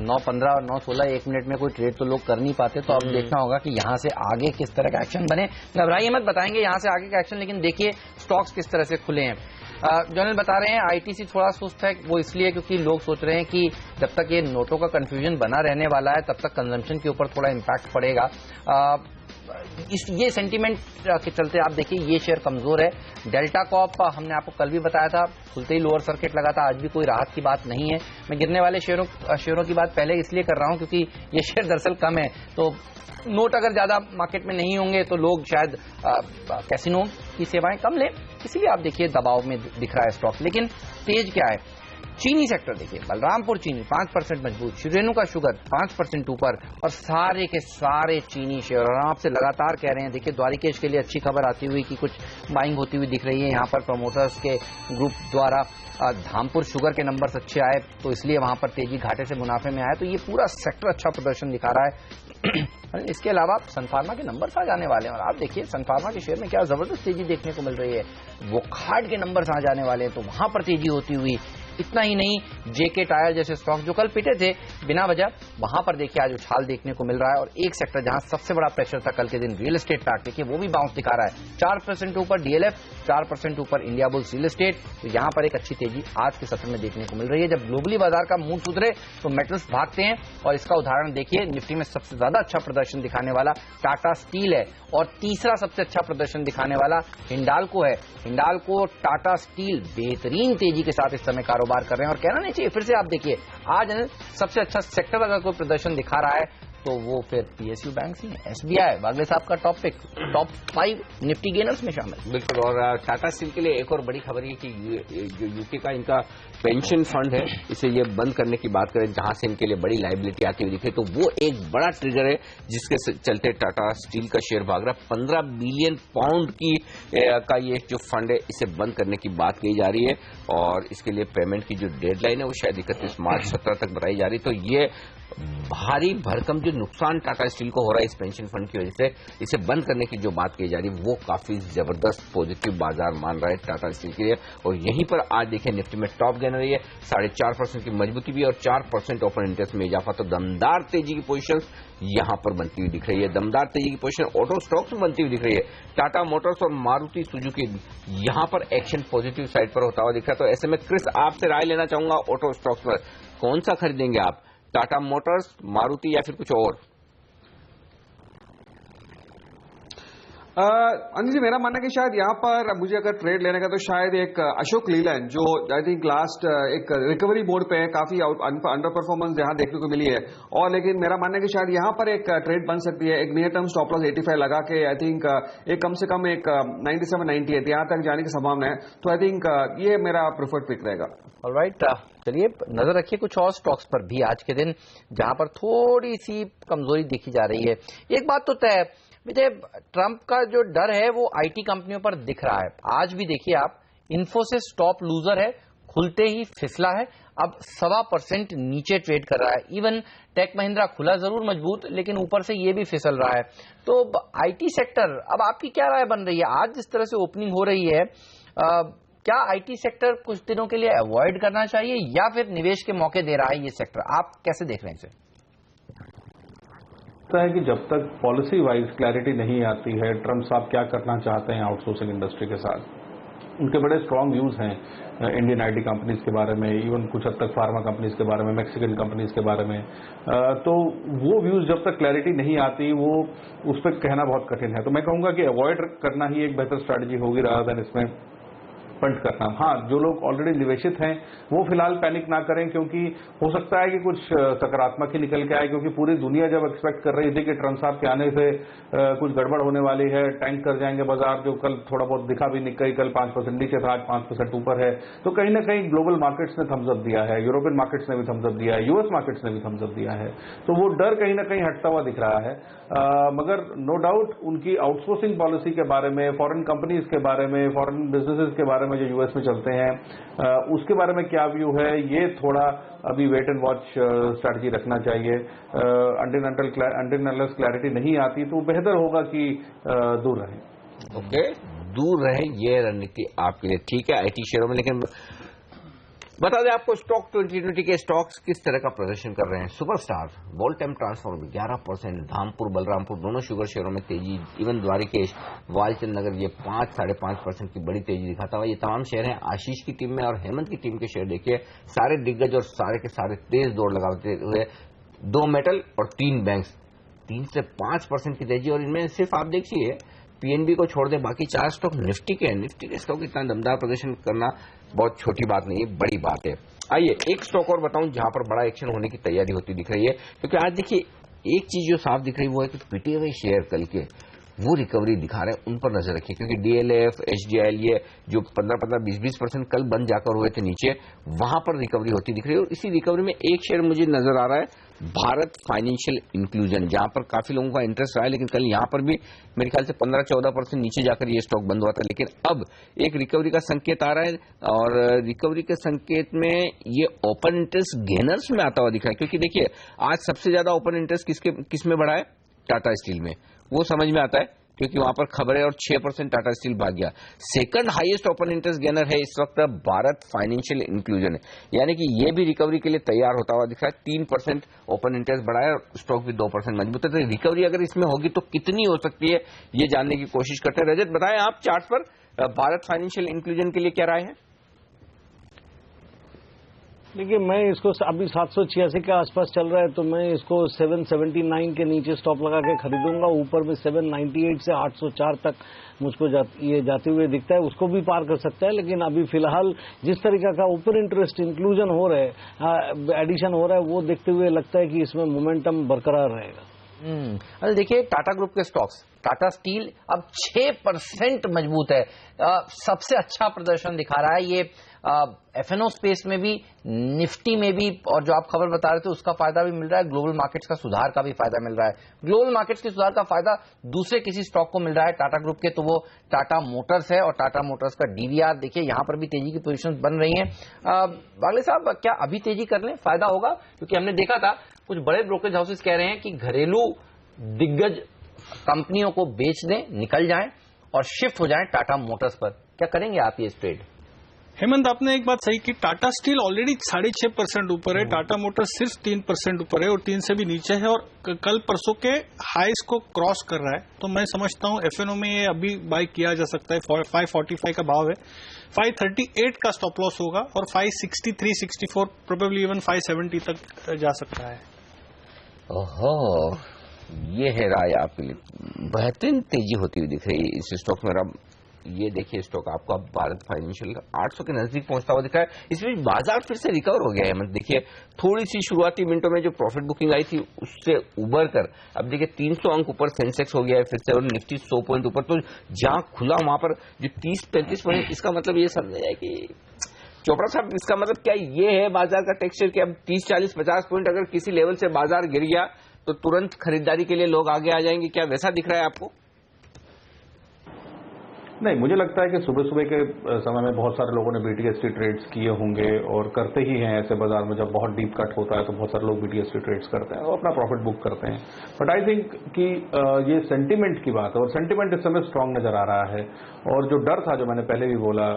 9:15 और 9:16 1 मिनट में कोई ट्रेड तो लोग कर नहीं पाते। तो अब देखना होगा कि यहाँ से आगे किस तरह का एक्शन बने। घबराइए मत, बताएंगे यहाँ से आगे का एक्शन, लेकिन देखिए स्टॉक्स किस तरह से खुले हैं। जनरल बता रहे हैं आईटीसी थोड़ा सुस्त है, वो इसलिए क्योंकि लोग सोच रहे हैं कि जब तक ये नोटों का कंफ्यूजन बना रहने वाला है तब तक कंजम्पशन के ऊपर थोड़ा इम्पैक्ट पड़ेगा। ये सेंटीमेंट के चलते आप देखिए ये शेयर कमजोर है। डेल्टा कॉप हमने आपको कल भी बताया था, खुलते ही लोअर सर्किट लगा था, आज भी कोई राहत की बात नहीं है। मैं गिरने वाले शेयरों की बात पहले इसलिए कर रहा हूं क्योंकि ये शेयर दरअसल कम है। तो नोट अगर ज्यादा मार्केट में नहीं होंगे तो लोग शायद कैसीनो की सेवाएं कम लें, इसीलिए आप देखिए दबाव में दिख रहा है स्टॉक। लेकिन तेज क्या है? चीनी सेक्टर देखिए, बलरामपुर चीनी 5% मजबूत, रेणुका शुगर 5% ऊपर, और सारे के सारे चीनी शेयर। और आपसे लगातार कह रहे हैं, देखिए द्वारिकेश के लिए अच्छी खबर आती हुई कि कुछ बाइंग होती हुई दिख रही है यहाँ पर प्रमोटर्स के ग्रुप द्वारा। धामपुर शुगर के नंबर्स अच्छे आए तो इसलिए वहां पर तेजी, घाटे से मुनाफे में आया। तो ये पूरा सेक्टर अच्छा प्रदर्शन दिखा रहा है। इसके अलावा सनफार्मा के नंबर्स आ जाने वाले हैं और आप देखिए सनफार्मा के शेयर में क्या जबरदस्त तेजी देखने को मिल रही है। वोकहार्ट के नंबर्स आ जाने वाले हैं तो वहां पर तेजी होती हुई। इतना ही नहीं, जेके टायर जैसे स्टॉक जो कल पिटे थे बिना वजह, वहां पर देखिए आज उछाल देखने को मिल रहा है। और एक सेक्टर जहां सबसे बड़ा प्रेशर था कल के दिन, रियल एस्टेट पैक, देखिए वो भी बाउंस दिखा रहा है। 4% ऊपर डीएलएफ, 4% ऊपर इंडिया बुल्स रियल एस्टेट। तो यहां पर एक अच्छी तेजी आज के सत्र में देखने को मिल रही है। जब ग्लोबली बाजार का मूड सुधरे तो मेटल्स भागते हैं, और इसका उदाहरण देखिए निफ्टी में सबसे ज्यादा अच्छा प्रदर्शन दिखाने वाला टाटा स्टील है, और तीसरा सबसे अच्छा प्रदर्शन दिखाने वाला हिंडाल्को है। हिंडाल्को, टाटा स्टील बेहतरीन तेजी के साथ इस समय कारोबार कर रहे हैं। और कहना नहीं चाहिए, फिर से आप देखिए आज सबसे अच्छा सेक्टर अगर कोई प्रदर्शन दिखा रहा है तो वो फिर पीएसयू बैंक ही है, एसबीआई। बागले साहब का टॉप 5 निफ्टी गेनर्स में शामिल। बिल्कुल। और टाटा स्टील के लिए एक और बड़ी खबर है कि जो यूके का इनका पेंशन फंड है, इसे ये बंद करने की बात करें, जहां से इनके लिए बड़ी लायबिलिटी आती हुई दिखे, तो वो एक बड़ा ट्रिगर है जिसके चलते टाटा स्टील का शेयर भाग रहा है। 15 बिलियन पाउंड का ये जो फंड है, इसे बंद करने की बात कही जा रही है। और इसके लिए पेमेंट की जो डेडलाइन है वो शायद 31 मार्च 17 तक बताई जा रही है। तो ये भारी भरकम जो नुकसान टाटा स्टील को हो रहा है इस पेंशन फंड की वजह से, इसे बंद करने की जो बात कही जा रही है वो काफी जबरदस्त पॉजिटिव बाजार मान रहा है टाटा स्टील के लिए। और यहीं पर आज देखिए निफ्टी में टॉप गेनर रही है, 4.5% की मजबूती भी और 4% ओपन इंटरेस्ट में इजाफा। तो दमदार तेजी की पोजीशन यहां पर बनती हुई दिख रही है। दमदार तेजी की पोजीशन ऑटो स्टॉक्स में बनती हुई दिख रही है। टाटा मोटर्स और मारुति सुजुकी यहां पर एक्शन पॉजिटिव साइड पर होता हुआ दिख रहा है। तो ऐसे में क्रिस आपसे राय लेना चाहूंगा ऑटो स्टॉक्स पर, कौन सा खरीदेंगे आप, टाटा मोटर्स, मारुति या फिर कुछ और? अनिल जी, मेरा मानना है कि शायद यहाँ पर मुझे अगर ट्रेड लेने का तो शायद एक अशोक लीलैंड, जो आई थिंक लास्ट एक रिकवरी मोड पे है, काफी अंडर परफॉर्मेंस यहाँ देखने को मिली है। और लेकिन मेरा मानना है कि शायद यहाँ पर एक ट्रेड बन सकती है, एक नियर टर्म स्टॉप लॉस 85 लगा के आई थिंक एक कम से कम एक 97-98 यहाँ तक जाने की संभावना है। तो आई थिंक ये मेरा प्रेफर्ड पिक रहेगा। ऑलराइट, चलिए नजर रखिए कुछ और स्टॉक्स पर भी आज के दिन, जहां पर थोड़ी सी कमजोरी देखी जा रही है। एक बात तो तय है विजय, ट्रंप का जो डर है वो आईटी कंपनियों पर दिख रहा है। आज भी देखिए आप, इन्फोसिस टॉप लूजर है, खुलते ही फिसला है, अब 1.25% नीचे ट्रेड कर रहा है। इवन टेक महिंद्रा खुला जरूर मजबूत, लेकिन ऊपर से ये भी फिसल रहा है। तो आईटी सेक्टर, अब आपकी क्या राय बन रही है? आज जिस तरह से ओपनिंग हो रही है, क्या आईटी सेक्टर कुछ दिनों के लिए अवॉइड करना चाहिए या फिर निवेश के मौके दे रहा है ये सेक्टर? आप कैसे देख रहे हैं इसे? है कि जब तक पॉलिसी वाइज क्लैरिटी नहीं आती है, ट्रंप साहब क्या करना चाहते हैं आउटसोर्सिंग इंडस्ट्री के साथ, उनके बड़े स्ट्रांग व्यूज हैं इंडियन आईटी कंपनीज के बारे में, इवन कुछ हद तक फार्मा कंपनीज के बारे में, मैक्सिकन कंपनीज के बारे में। तो वो व्यूज जब तक क्लैरिटी नहीं आती, वो उस पर कहना बहुत कठिन है। तो मैं कहूंगा कि अवॉइड करना ही एक बेहतर स्ट्रैटेजी होगी रादर देन इसमें फंड करना। हाँ, जो लोग ऑलरेडी निवेशित हैं वो फिलहाल पैनिक ना करें, क्योंकि हो सकता है कि कुछ सकारात्मक ही निकल के आए, क्योंकि पूरी दुनिया जब एक्सपेक्ट कर रही थी कि ट्रंप साहब के आने से कुछ गड़बड़ होने वाली है, टैंक कर जाएंगे बाजार, जो कल थोड़ा बहुत दिखा भी निकल, कल 5% नीचे था, आज 5% ऊपर है। तो कहीं ना कहीं ग्लोबल मार्केट्स ने थम्सअप दिया है, यूरोपियन मार्केट्स ने भी थम्सअप दिया है, यूएस मार्केट्स ने भी थम्सअप दिया है। तो वो डर कहीं ना कहीं हटता हुआ दिख रहा है। मगर नो डाउट उनकी आउटसोर्सिंग पॉलिसी के बारे में, फॉरेन कंपनीज के बारे में, फॉरेन बिजनेसेस के बारे में जो यूएस में चलते हैं, उसके बारे में क्या व्यू है, ये थोड़ा अभी वेट एंड वॉच स्ट्रैटेजी रखना चाहिए। अंटिल क्लैरिटी नहीं आती तो बेहतर होगा कि दूर रहें। ओके, दूर रहे, ये रणनीति आपके लिए ठीक है आईटी शेयरों में। लेकिन बता दें आपको स्टॉक 2020 के स्टॉक्स किस तरह का प्रदर्शन कर रहे हैं। सुपरस्टार, वोल्टेम ट्रांसफॉर्मर 11%, धामपुर बलरामपुर दोनों शुगर शेयरों में तेजी, इवन द्वारिकेश, वालचंद नगर ये 5-5.5% की बड़ी तेजी दिखाता हुआ। ये तमाम शेयर हैं आशीष की टीम में और हेमंत की टीम के शेयर देखिए सारे दिग्गज और सारे के सारे तेज दौड़ लगाते हुए। 2 मेटल और 3 बैंक्स 3 से 5% की तेजी, और इनमें सिर्फ आप देखिए पीएनबी को छोड़ दें बाकी 4 स्टॉक निफ्टी के स्टॉक इतना दमदार प्रदर्शन करना बहुत छोटी बात नहीं है, बड़ी बात है। आइए एक स्टॉक और बताऊं जहां पर बड़ा एक्शन होने की तैयारी होती दिख रही है, क्योंकि आज देखिए एक चीज जो साफ दिख रही है वो है कि पिटे हुए शेयर कल के वो रिकवरी दिखा रहे हैं, उन पर नजर रखिए, क्योंकि डीएलएफ, एचडीआईएल ये जो 15-15, 20% कल बंद जाकर हुए थे नीचे, वहां पर रिकवरी होती दिख रही है। और इसी रिकवरी में एक शेयर मुझे नजर आ रहा है भारत फाइनेंशियल इंक्लूजन, जहां पर काफी लोगों का इंटरेस्ट रहा है, लेकिन कल यहां पर भी मेरे ख्याल से 15-14% नीचे जाकर ये स्टॉक बंद हुआ था। लेकिन अब एक रिकवरी का संकेत आ रहा है, और रिकवरी के संकेत में ये ओपन इंटरेस्ट गेनर्स में आता हुआ दिख रहा है, क्योंकि देखिए आज सबसे ज्यादा ओपन इंटरेस्ट किसमें बढ़ा है, टाटा स्टील में, वो समझ में आता है क्योंकि वहां पर खबर है, और 6% टाटा स्टील भाग गया। Second highest open interest gainer है इस वक्त भारत फाइनेंशियल इंक्लूजन है, यानी कि ये भी रिकवरी के लिए तैयार होता हुआ दिख रहा है। 3% ओपन इंटरेस्ट बढ़ा है और स्टॉक भी 2% मजबूत है। तो रिकवरी अगर इसमें होगी तो कितनी हो सकती है ये जानने की कोशिश करते हैं। रजत बताएं आप चार्ट पर भारत फाइनेंशियल इंक्लूजन के लिए क्या राय है। देखिए मैं इसको अभी 786 के आसपास चल रहा है, तो मैं इसको 779 के नीचे स्टॉप लगा के खरीदूंगा। ऊपर में 798 से 804 तक मुझको ये जाते हुए दिखता है, उसको भी पार कर सकता है। लेकिन अभी फिलहाल जिस तरीका का ओपन इंटरेस्ट इंक्लूजन हो रहा है, एडिशन हो रहा है, वो देखते हुए लगता है कि इसमें मोमेंटम बरकरार रहेगा। अरे देखिए टाटा ग्रुप के स्टॉक्स, टाटा स्टील अब 6% मजबूत है, सबसे अच्छा प्रदर्शन दिखा रहा है ये एफएनओ स्पेस में भी, निफ्टी में भी, और जो आप खबर बता रहे थे उसका फायदा भी मिल रहा है, ग्लोबल मार्केट्स का सुधार का भी फायदा मिल रहा है। ग्लोबल मार्केट्स के सुधार का फायदा दूसरे किसी स्टॉक को मिल रहा है टाटा ग्रुप के, तो वो टाटा मोटर्स है, और टाटा मोटर्स का डीवीआर देखिए यहां पर भी तेजी की पोजीशंस बन रही हैं। बागले साहब क्या अभी तेजी कर लें, फायदा होगा? क्योंकि हमने देखा था कुछ बड़े ब्रोकरेज हाउसेस कह रहे हैं कि घरेलू दिग्गज कंपनियों को बेच दें, निकल जाएं और शिफ्ट हो जाएं टाटा मोटर्स पर। क्या करेंगे आप ये ट्रेड? हेमंत आपने एक बात सही की, टाटा स्टील ऑलरेडी 6.5% ऊपर है, टाटा मोटर्स सिर्फ 3% ऊपर है और 3 से भी नीचे है, और कल परसों के हाईस को क्रॉस कर रहा है। तो मैं समझता हूं एफएनओ में ये अभी बाय किया जा सकता है। 545 का भाव है, 538 का स्टॉप लॉस होगा, और 563, 64 प्रोबेबली इवन 570 तक जा सकता है। ओहो, ये है राय आपके लिए, बेहतरीन तेजी होती हुई दिख रही है इस स्टॉक में। अब ये देखिए स्टॉक आपका भारत फाइनेंशियल 800 के नजदीक पहुंचता हुआ दिखा है। इसमें बाजार फिर से रिकवर हो गया है। मतलब देखिए थोड़ी सी शुरुआती मिनटों में जो प्रॉफिट बुकिंग आई थी उससे उबर कर अब देखिए 300 अंक ऊपर सेंसेक्स हो गया है फिर से, और निफ्टी 100 पॉइंट ऊपर। तो जहां खुला वहां पर जो 30-35 पॉइंट, इसका मतलब ये समझा जाए कि चोपड़ा साहब, इसका मतलब क्या ये है बाजार का टेक्सचर कि अब 30, 40, 50 पॉइंट अगर किसी लेवल से बाजार गिर गया तो तुरंत खरीदारी के लिए लोग आगे आ जाएंगे, क्या वैसा दिख रहा है आपको? नहीं, मुझे लगता है कि सुबह सुबह के समय में बहुत सारे लोगों ने बीटीएसटी ट्रेड्स किए होंगे और करते ही हैं ऐसे बाजार में। जब बहुत डीप कट होता है तो बहुत सारे लोग बीटीएसटी ट्रेड्स करते हैं और अपना प्रॉफिट बुक करते हैं। बट आई थिंक कि ये सेंटीमेंट की बात है, और सेंटीमेंट इस समय स्ट्रांग नजर आ रहा है। और जो डर था, जो मैंने पहले भी बोला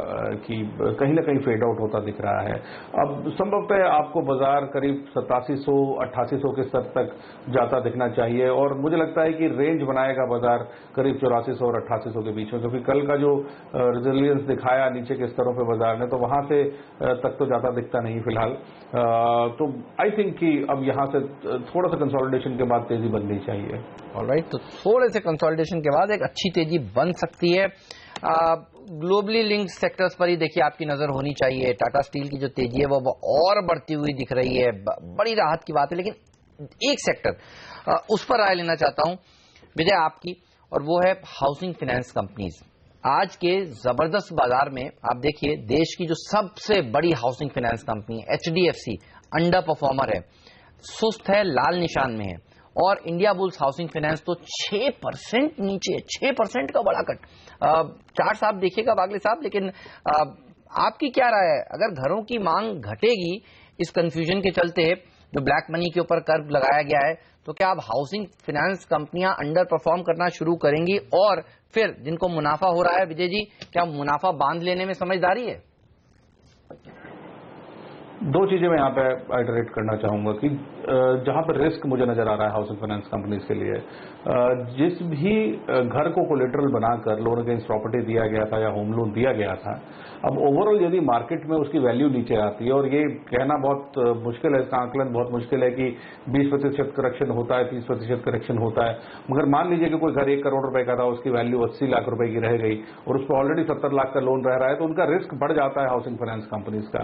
कि कहीं ना कहीं फेड आउट होता दिख रहा है। अब संभवतः आपको बाजार करीब 8700, 8800 के स्तर तक जाता दिखना चाहिए, और मुझे लगता है कि रेंज बनाएगा बाजार करीब 8400 और 8800 के बीच में, क्योंकि कल जो रेजिलियंस दिखाया नीचे के स्तरों पे बाजार ने, तो वहां से तक तो ज्यादा दिखता नहीं फिलहाल। तो आई थिंक कि अब यहां से थोड़ा सा कंसोलिडेशन के बाद तेजी बननी चाहिए। ऑलराइट, तो थोड़े से कंसोलिडेशन के बाद एक अच्छी तेजी बन सकती है। ग्लोबली लिंक्ड सेक्टर्स पर ही देखिए आपकी नजर होनी चाहिए। टाटा स्टील की जो तेजी है वो और बढ़ती हुई दिख रही है, बड़ी राहत की बात है। लेकिन एक सेक्टर उस पर राय लेना चाहता हूं विजय आपकी, और वो है हाउसिंग फाइनेंस कंपनीज। आज के जबरदस्त बाजार में आप देखिए देश की जो सबसे बड़ी हाउसिंग फाइनेंस कंपनी है एचडीएफसी, अंडर परफॉर्मर है, सुस्त है, लाल निशान में है, और इंडिया बुल्स हाउसिंग फाइनेंस तो 6% नीचे, 6% का बड़ा कट। चार्ट साहब देखिएगा बागले साहब, लेकिन आपकी क्या राय है? अगर घरों की मांग घटेगी इस कंफ्यूजन के चलते, जो ब्लैक मनी के ऊपर कर्व लगाया गया है, तो क्या अब हाउसिंग फाइनेंस कंपनियां अंडर परफॉर्म करना शुरू करेंगी? और फिर जिनको मुनाफा हो रहा है विजय जी, क्या मुनाफा बांध लेने में समझदारी है? दो चीजें मैं यहाँ पे आइटरेट करना चाहूंगा कि जहां पर रिस्क मुझे नजर आ रहा है हाउसिंग फाइनेंस कंपनीज के लिए, जिस भी घर को कोलेटरल बनाकर लोन अगेंस्ट प्रॉपर्टी दिया गया था या होम लोन दिया गया था, अब ओवरऑल यदि मार्केट में उसकी वैल्यू नीचे आती है, और ये कहना बहुत मुश्किल है, इसका आंकलन बहुत मुश्किल है कि 20% करेक्शन होता है, 30% करेक्शन होता है, मगर मान लीजिए कि कोई घर 1 करोड़ रुपए का था, उसकी वैल्यू 80 लाख रुपए की रह गई और उस पर ऑलरेडी 70 लाख का लोन रह रहा है, तो उनका रिस्क बढ़ जाता है हाउसिंग फाइनेंस कंपनीज का,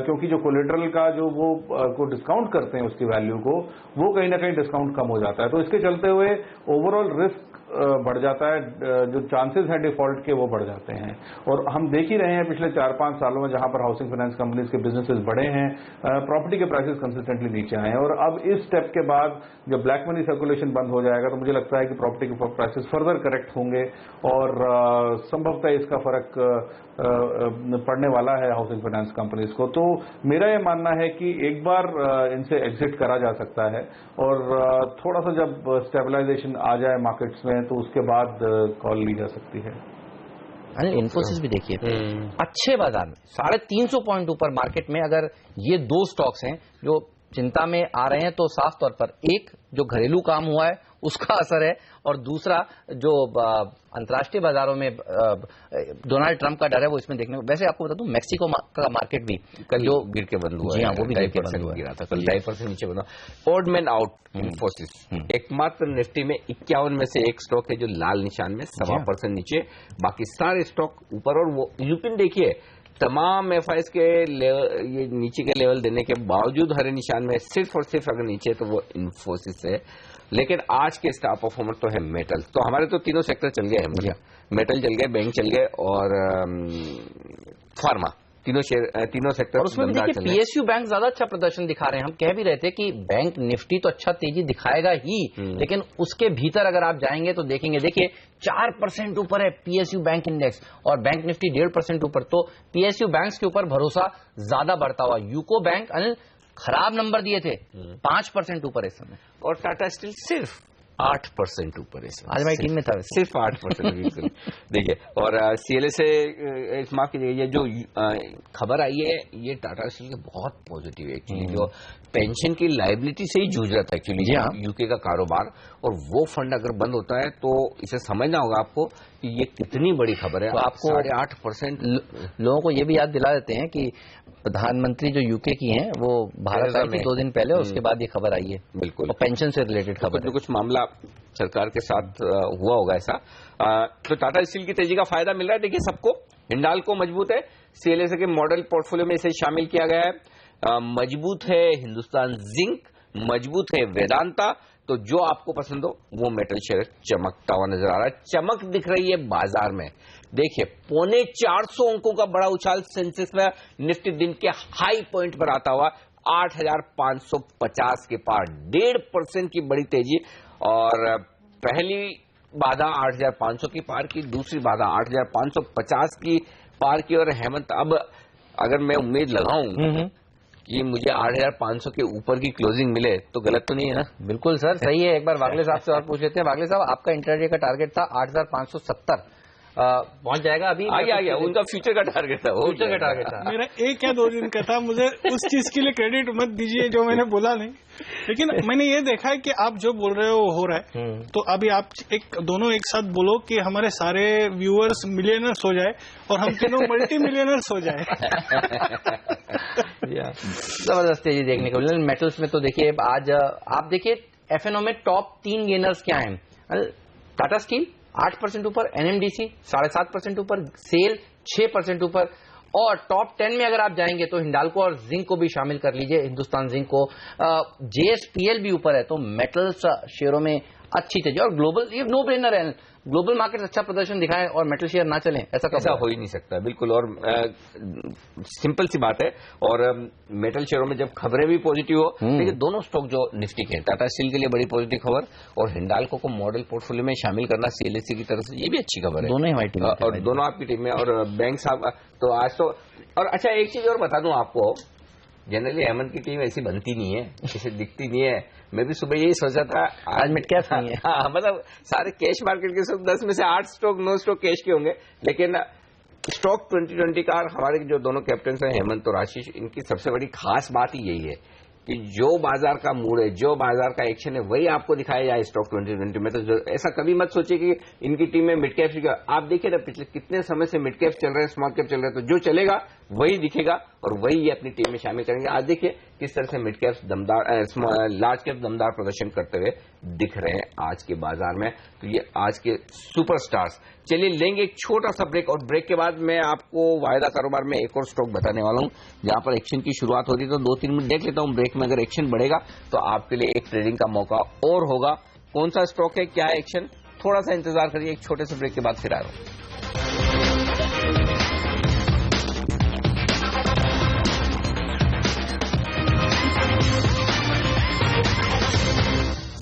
क्योंकि जो कोलेटरल का जो वो को डिस्काउंट करते हैं उसकी वैल्यू को, वो कहीं ना कहीं डिस्काउंट कम हो जाता है। तो इसके चलते हुए ओवरऑल रिस्क बढ़ जाता है, जो चांसेस हैं डिफॉल्ट के वो बढ़ जाते हैं। और हम देख ही रहे हैं पिछले 4-5 सालों में जहां पर हाउसिंग फाइनेंस कंपनीज के बिजनेसेस बढ़े हैं, प्रॉपर्टी के प्राइसेस कंसिस्टेंटली नीचे आए हैं। और अब इस स्टेप के बाद जब ब्लैक मनी सर्कुलेशन बंद हो जाएगा तो मुझे लगता है कि प्रॉपर्टी के प्राइसेस फर्दर करेक्ट होंगे और संभवतः इसका फर्क पड़ने वाला है हाउसिंग फाइनेंस कंपनीज को। तो मेरा यह मानना है कि एक बार इनसे एग्जिट करा जा सकता है और थोड़ा सा जब स्टेबलाइजेशन आ जाए मार्केट्स में तो उसके बाद कॉल ली जा सकती है। इन्फोसिस भी देखिए अच्छे बाजार में 350 पॉइंट ऊपर मार्केट में, अगर ये दो स्टॉक्स हैं जो चिंता में आ रहे हैं, तो साफ तौर पर एक जो घरेलू काम हुआ है उसका असर है, और दूसरा जो अंतर्राष्ट्रीय बाजारों में डोनाल्ड ट्रंप का डर है वो इसमें देखने को। वैसे आपको बता दूं मैक्सिको का मार्केट भी कल जो गिर के बंद हुआ, जी हाँ, वो भी गिर के बंद हुआ, गिरा था कल 2.5% नीचे बना। ओड मैन आउट इन्फोसिस, एकमात्र निफ्टी में 51 में से एक स्टॉक है जो लाल निशान में 1.25% नीचे, बाकी सारे स्टॉक ऊपर। और वो यूपिन देखिए तमाम एफआईएस के ये नीचे के लेवल देने के बावजूद हरे निशान में सिर्फ और सिर्फ अगर नीचे तो वो इन्फोसिस है। लेकिन आज के स्टार परफॉर्मर तो है मेटल। तो हमारे तो तीनों सेक्टर चल गए हैं, मेटल चल गए, बैंक चल गए और फार्मा, तीनों सेक्टर। और उसमें देखिए पीएसयू बैंक ज्यादा अच्छा प्रदर्शन दिखा रहे हैं। हम कह भी रहे थे कि बैंक निफ्टी तो अच्छा तेजी दिखाएगा ही, लेकिन उसके भीतर अगर आप जाएंगे तो देखेंगे, देखिए 4% ऊपर है पीएसयू बैंक इंडेक्स और बैंक निफ्टी 1.5% ऊपर। तो पीएसयू बैंक्स के ऊपर भरोसा ज्यादा बढ़ता हुआ। यूको बैंक अनिल खराब नंबर दिए थे, 5% ऊपर इस समय, और टाटा स्टील सिर्फ 8% ऊपर है। आज हमारी टीम में था सिर्फ 8% बिल्कुल। देखिए, और सीएलए से माफ कीजिए, ये जो खबर आई है ये टाटा स्टील के बहुत पॉजिटिव है एक्चुअली। जो पेंशन की लायबिलिटी से ही जूझ रहा था एक्चुअली यूके का कारोबार, और वो फंड अगर बंद होता है तो इसे समझना होगा आपको कि ये कितनी बड़ी खबर है। तो आपको 8.5% लोगों को ये भी याद दिला देते हैं कि प्रधानमंत्री जो यूके की हैं वो भारत आई थी 2 दिन पहले, उसके बाद ये खबर आई है। बिल्कुल, और पेंशन से रिलेटेड खबर, कुछ मामला सरकार के साथ हुआ होगा ऐसा। तो टाटा स्टील की तेजी का फायदा मिल रहा है। देखिए सबको, हिंडाल्को मजबूत है, सीएलएसए के मॉडल पोर्टफोलियो में इसे शामिल किया गया है। मजबूत है हिंदुस्तान जिंक, मजबूत है वेदांता। तो जो आपको पसंद हो वो मेटल शेयर चमकता हुआ नजर आ रहा है। चमक दिख रही है बाजार में। देखिए 450 अंकों का बड़ा उछाल सेंसेक्स में, निफ्टी दिन के हाई पॉइंट पर आता हुआ 8,550 के पार, 1.5% की बड़ी तेजी। और पहली बाधा 8,500 की पार की, दूसरी बाधा 8,550 की पार की। और हेमंत, अब अगर मैं उम्मीद लगाऊं कि मुझे 8,500 के ऊपर की क्लोजिंग मिले तो गलत तो नहीं है ना? बिल्कुल सर, सही है। एक बार वागले साहब से और पूछ लेते हैं। वागले साहब, आपका इंटरडे का टारगेट था 8,570, पहुंच जाएगा अभी? आ गया, उनका फ्यूचर का टारगेट था, फ्यूचर का टारगेट था। मेरा 1 या 2 दिन का था। मुझे उस चीज के लिए क्रेडिट मत दीजिए जो मैंने बोला नहीं, लेकिन मैंने ये देखा है कि आप जो बोल रहे हो वो हो रहा है। तो अभी आप दोनों एक साथ बोलो कि हमारे सारे व्यूअर्स मिलियनर्स हो जाए और हम तीनों मल्टी मिलियनर्स हो जाए। जबरदस्त तेजी देखने को मिला। मेटल्स में तो देखिए आज आप देखिए एफएनओ में टॉप 3 गेनर्स क्या हैं? टाटा स्टील 8% ऊपर, एनएमडीसी 7.5% ऊपर, सेल 6% ऊपर। और टॉप 10 में अगर आप जाएंगे तो हिंडाल्को और जिंक को भी शामिल कर लीजिए, हिंदुस्तान जिंक को। जेएसपीएल भी ऊपर है। तो मेटल्स शेयरों में अच्छी तेजी। और ग्लोबल, ये नो ब्रेनर है, ग्लोबल मार्केट अच्छा प्रदर्शन दिखाएं और मेटल शेयर ना चलें, ऐसा हो ही नहीं सकता। बिल्कुल, और सिंपल सी बात है। और मेटल शेयरों में जब खबरें भी पॉजिटिव हो, देखिए दोनों स्टॉक जो निफ्टी के हैं, टाटा स्टील के लिए बड़ी पॉजिटिव खबर, और हिंडाल्को को मॉडल पोर्टफोलियो में शामिल करना सीएलएसए की तरफ से, ये भी अच्छी खबर है। दोनों हमारी टीम में, और दोनों आपकी टीम में। और बैंक साहब तो आज तो, और अच्छा एक चीज और बता दूं आपको जनरली हेमंत की टीम ऐसी बनती नहीं है, ऐसे दिखती नहीं है। मैं भी सुबह यही सोचा था आज मिड कैप नहीं है। हाँ, मतलब सारे कैश मार्केट के सब 10 में से 8 स्टॉक 9 स्टॉक कैश के होंगे, लेकिन स्टॉक 2020 का हमारे जो दोनों कैप्टन हैं हेमंत और आशीष, इनकी सबसे बड़ी खास बात ही यही है कि जो बाजार का मूड है, जो बाजार का एक्शन है, वही आपको दिखाया जाए स्टॉक 2020 में। तो ऐसा कभी मत सोचिए कि इनकी टीम में मिड कैप, आप देखिए ना पिछले कितने समय से मिड कैप चल रहे हैं, स्मॉल कैप चल रहे हैं, तो जो चलेगा वही दिखेगा और वही ये अपनी टीम में शामिल करेंगे। आज देखिए किस तरह से मिड कैप दमदार, लार्ज कैप दमदार प्रदर्शन करते हुए दिख रहे हैं आज के बाजार में। तो ये आज के सुपरस्टार्स। चलिए लेंगे एक छोटा सा ब्रेक और ब्रेक के बाद मैं आपको वायदा कारोबार में एक और स्टॉक बताने वाला हूं जहां पर एक्शन की शुरुआत हो रही है। तो 2-3 मिनट देख लेता हूं, ब्रेक में अगर एक्शन बढ़ेगा तो आपके लिए एक ट्रेडिंग का मौका और होगा। कौन सा स्टॉक है, क्या है एक्शन, थोड़ा सा इंतजार करिए, एक छोटे से ब्रेक के बाद फिर आ रहा हूं।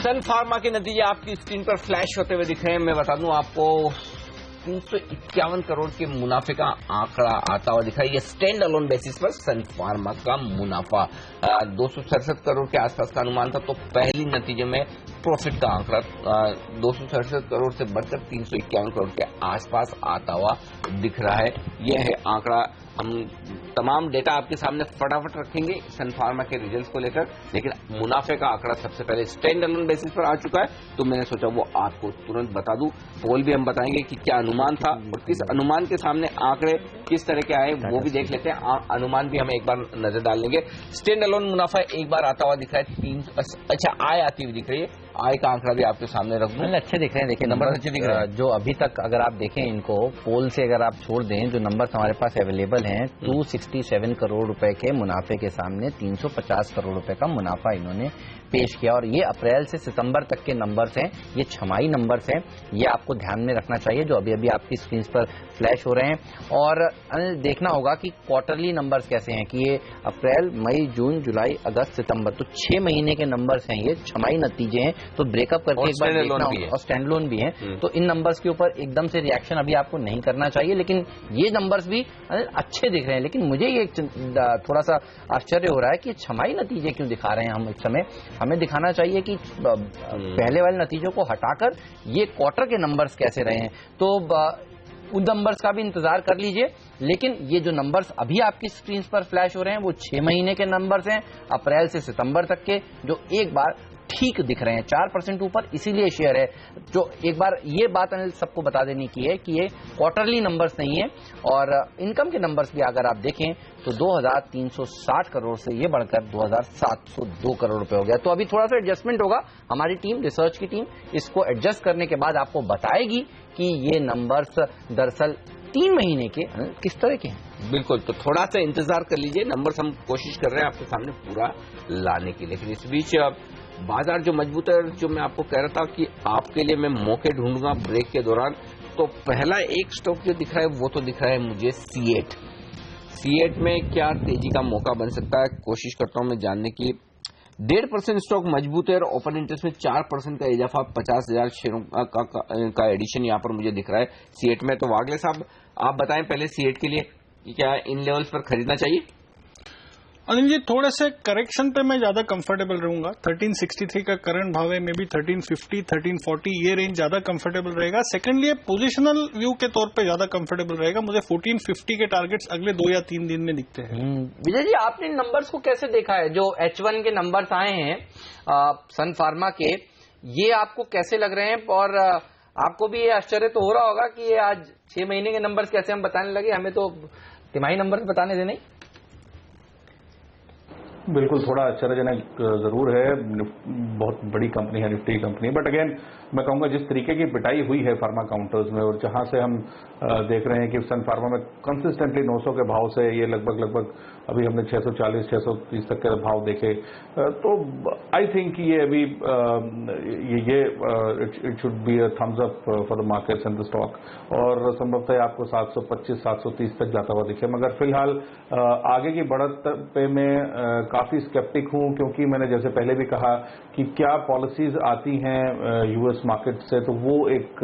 सन फार्मा के नतीजे आपकी स्क्रीन पर फ्लैश होते हुए दिख रहे हैं। मैं बता दूं आपको 351 करोड़ के मुनाफे का आंकड़ा आता हुआ दिखा। ये स्टैंड अलोन बेसिस पर सन फार्मा का मुनाफा 267 करोड़ के आसपास का अनुमान था, तो पहली नतीजे में प्रॉफिट का आंकड़ा 267 करोड़ से बढ़कर 351 करोड़ के आसपास आता हुआ दिख रहा है। यह है आंकड़ा। हम तमाम डेटा आपके सामने फटाफट रखेंगे सन फार्मा के रिजल्ट्स को लेकर, लेकिन मुनाफे का आंकड़ा सबसे पहले स्टैंड अलोन बेसिस पर आ चुका है, तो मैंने सोचा वो आपको तुरंत बता दूं। पोल भी हम बताएंगे कि क्या अनुमान था और किस अनुमान के सामने आंकड़े किस तरह के आए वो भी देख लेते हैं। अनुमान भी हम एक बार नजर डाल लेंगे। स्टैंड अलोन मुनाफा एक बार आता हुआ दिख रहा है 3, अच्छा आय आती हुई दिख रही है। आय का आंकड़ा भी आपके सामने रख दूं। अच्छे दिख रहे हैं, देखिए नंबर अच्छे दिख रहे हैं। जो अभी तक अगर आप देखें इनको पोल से अगर आप छोड़ दें, जो नंबर हमारे पास अवेलेबल हैं 267 करोड़ रुपए के मुनाफे के सामने 350 करोड़ रुपए का मुनाफा इन्होंने पेश किया। और ये अप्रैल से सितंबर तक के नंबर्स हैं, ये छमाही नंबर्स हैं, ये आपको ध्यान में रखना चाहिए जो अभी अभी आपकी स्क्रीन पर फ्लैश हो रहे हैं। और देखना होगा कि क्वार्टरली नंबर्स कैसे हैं, कि ये अप्रैल, मई, जून, जुलाई, अगस्त, सितंबर, तो 6 महीने के नंबर्स हैं, ये छमाही नतीजे हैं। तो ब्रेकअप करके एक बार देखना होगा, और स्टैंड लोन भी है। तो इन नंबर्स के ऊपर एकदम से रिएक्शन अभी आपको नहीं करना चाहिए, लेकिन ये नंबर्स भी अच्छे दिख रहे हैं। लेकिन मुझे ये थोड़ा सा आश्चर्य हो रहा है कि छमाही नतीजे क्यों दिखा रहे हैं हम इस समय। हमें दिखाना चाहिए कि पहले वाले नतीजों को हटाकर ये क्वार्टर के नंबर्स कैसे रहे हैं। तो उन नंबर्स का भी इंतजार कर लीजिए, लेकिन ये जो नंबर्स अभी आपकी स्क्रीन पर फ्लैश हो रहे हैं वो 6 महीने के नंबर्स हैं, अप्रैल से सितंबर तक के, जो एक बार ठीक दिख रहे हैं 4% ऊपर, इसीलिए शेयर है। जो एक बार ये बात अनिल सबको बता देने की है कि ये क्वार्टरली नंबर्स नहीं है। और इनकम के नंबर्स भी अगर आप देखें तो 2360 करोड़ से ये बढ़कर 2702 करोड़ रुपए हो गया। तो अभी थोड़ा सा एडजस्टमेंट होगा, हमारी टीम, रिसर्च की टीम इसको एडजस्ट करने के बाद आपको बताएगी कि ये नंबर्स दरअसल 3 महीने के किस तरह के हैं। बिल्कुल, तो थोड़ा सा इंतजार कर लीजिए, नंबर्स हम कोशिश कर रहे हैं आपके सामने पूरा लाने की। लेकिन इस बीच बाजार जो मजबूत है, जो मैं आपको कह रहा था कि आपके लिए मैं मौके ढूंढूंगा ब्रेक के दौरान, तो पहला एक स्टॉक जो दिख रहा है वो तो दिख रहा है मुझे C8 में क्या तेजी का मौका बन सकता है, कोशिश करता हूं मैं जानने की। 1.5% स्टॉक मजबूत है और ओपन इंटरेस्ट में 4% का इजाफा, 50,000 शेयरों का एडिशन यहां पर मुझे दिख रहा है C8 में। तो वागले साहब आप बताएं पहले C8 के लिए कि क्या इन लेवल्स पर खरीदना चाहिए। अनिल जी, थोड़े से करेक्शन पे मैं ज्यादा कंफर्टेबल रहूंगा। 1363 का करंट भाव है, मे बी 1350, 1340 ये रेंज ज्यादा कंफर्टेबल रहेगा। सेकंडली पोजिशनल व्यू के तौर पे ज्यादा कंफर्टेबल रहेगा। मुझे 1450 के टारगेट्स अगले 2 या 3 दिन में दिखते हैं। विजय जी, आपने नंबर्स को कैसे देखा है? जो H1 के नंबर्स आए हैं सन फार्मा के, ये आपको कैसे लग रहे हैं? और आपको भी ये आश्चर्य तो हो रहा होगा कि ये आज 6 महीने के नंबर्स कैसे हम बताने लगे, हमें तो तिमाही नंबर्स बताने थे नहीं। बिल्कुल, थोड़ा आश्चर्यजनक जरूर है। बहुत बड़ी कंपनी है, निफ्टी कंपनी, बट अगेन मैं कहूंगा जिस तरीके की पिटाई हुई है फार्मा काउंटर्स में, और जहां से हम देख रहे हैं कि सन फार्मा में कंसिस्टेंटली 900 के भाव से ये लगभग अभी हमने 640, 630 तक के भाव देखे, तो आई थिंक ये अभी it should be a thumbs up for the markets and the stock, और संभवतः आपको 725, 730 तक जाता हुआ दिखे। मगर फिलहाल आगे की बढ़त पे मैं काफी स्केप्टिक हूं, क्योंकि मैंने जैसे पहले भी कहा कि क्या पॉलिसीज आती हैं यूएस मार्केट से, तो वो एक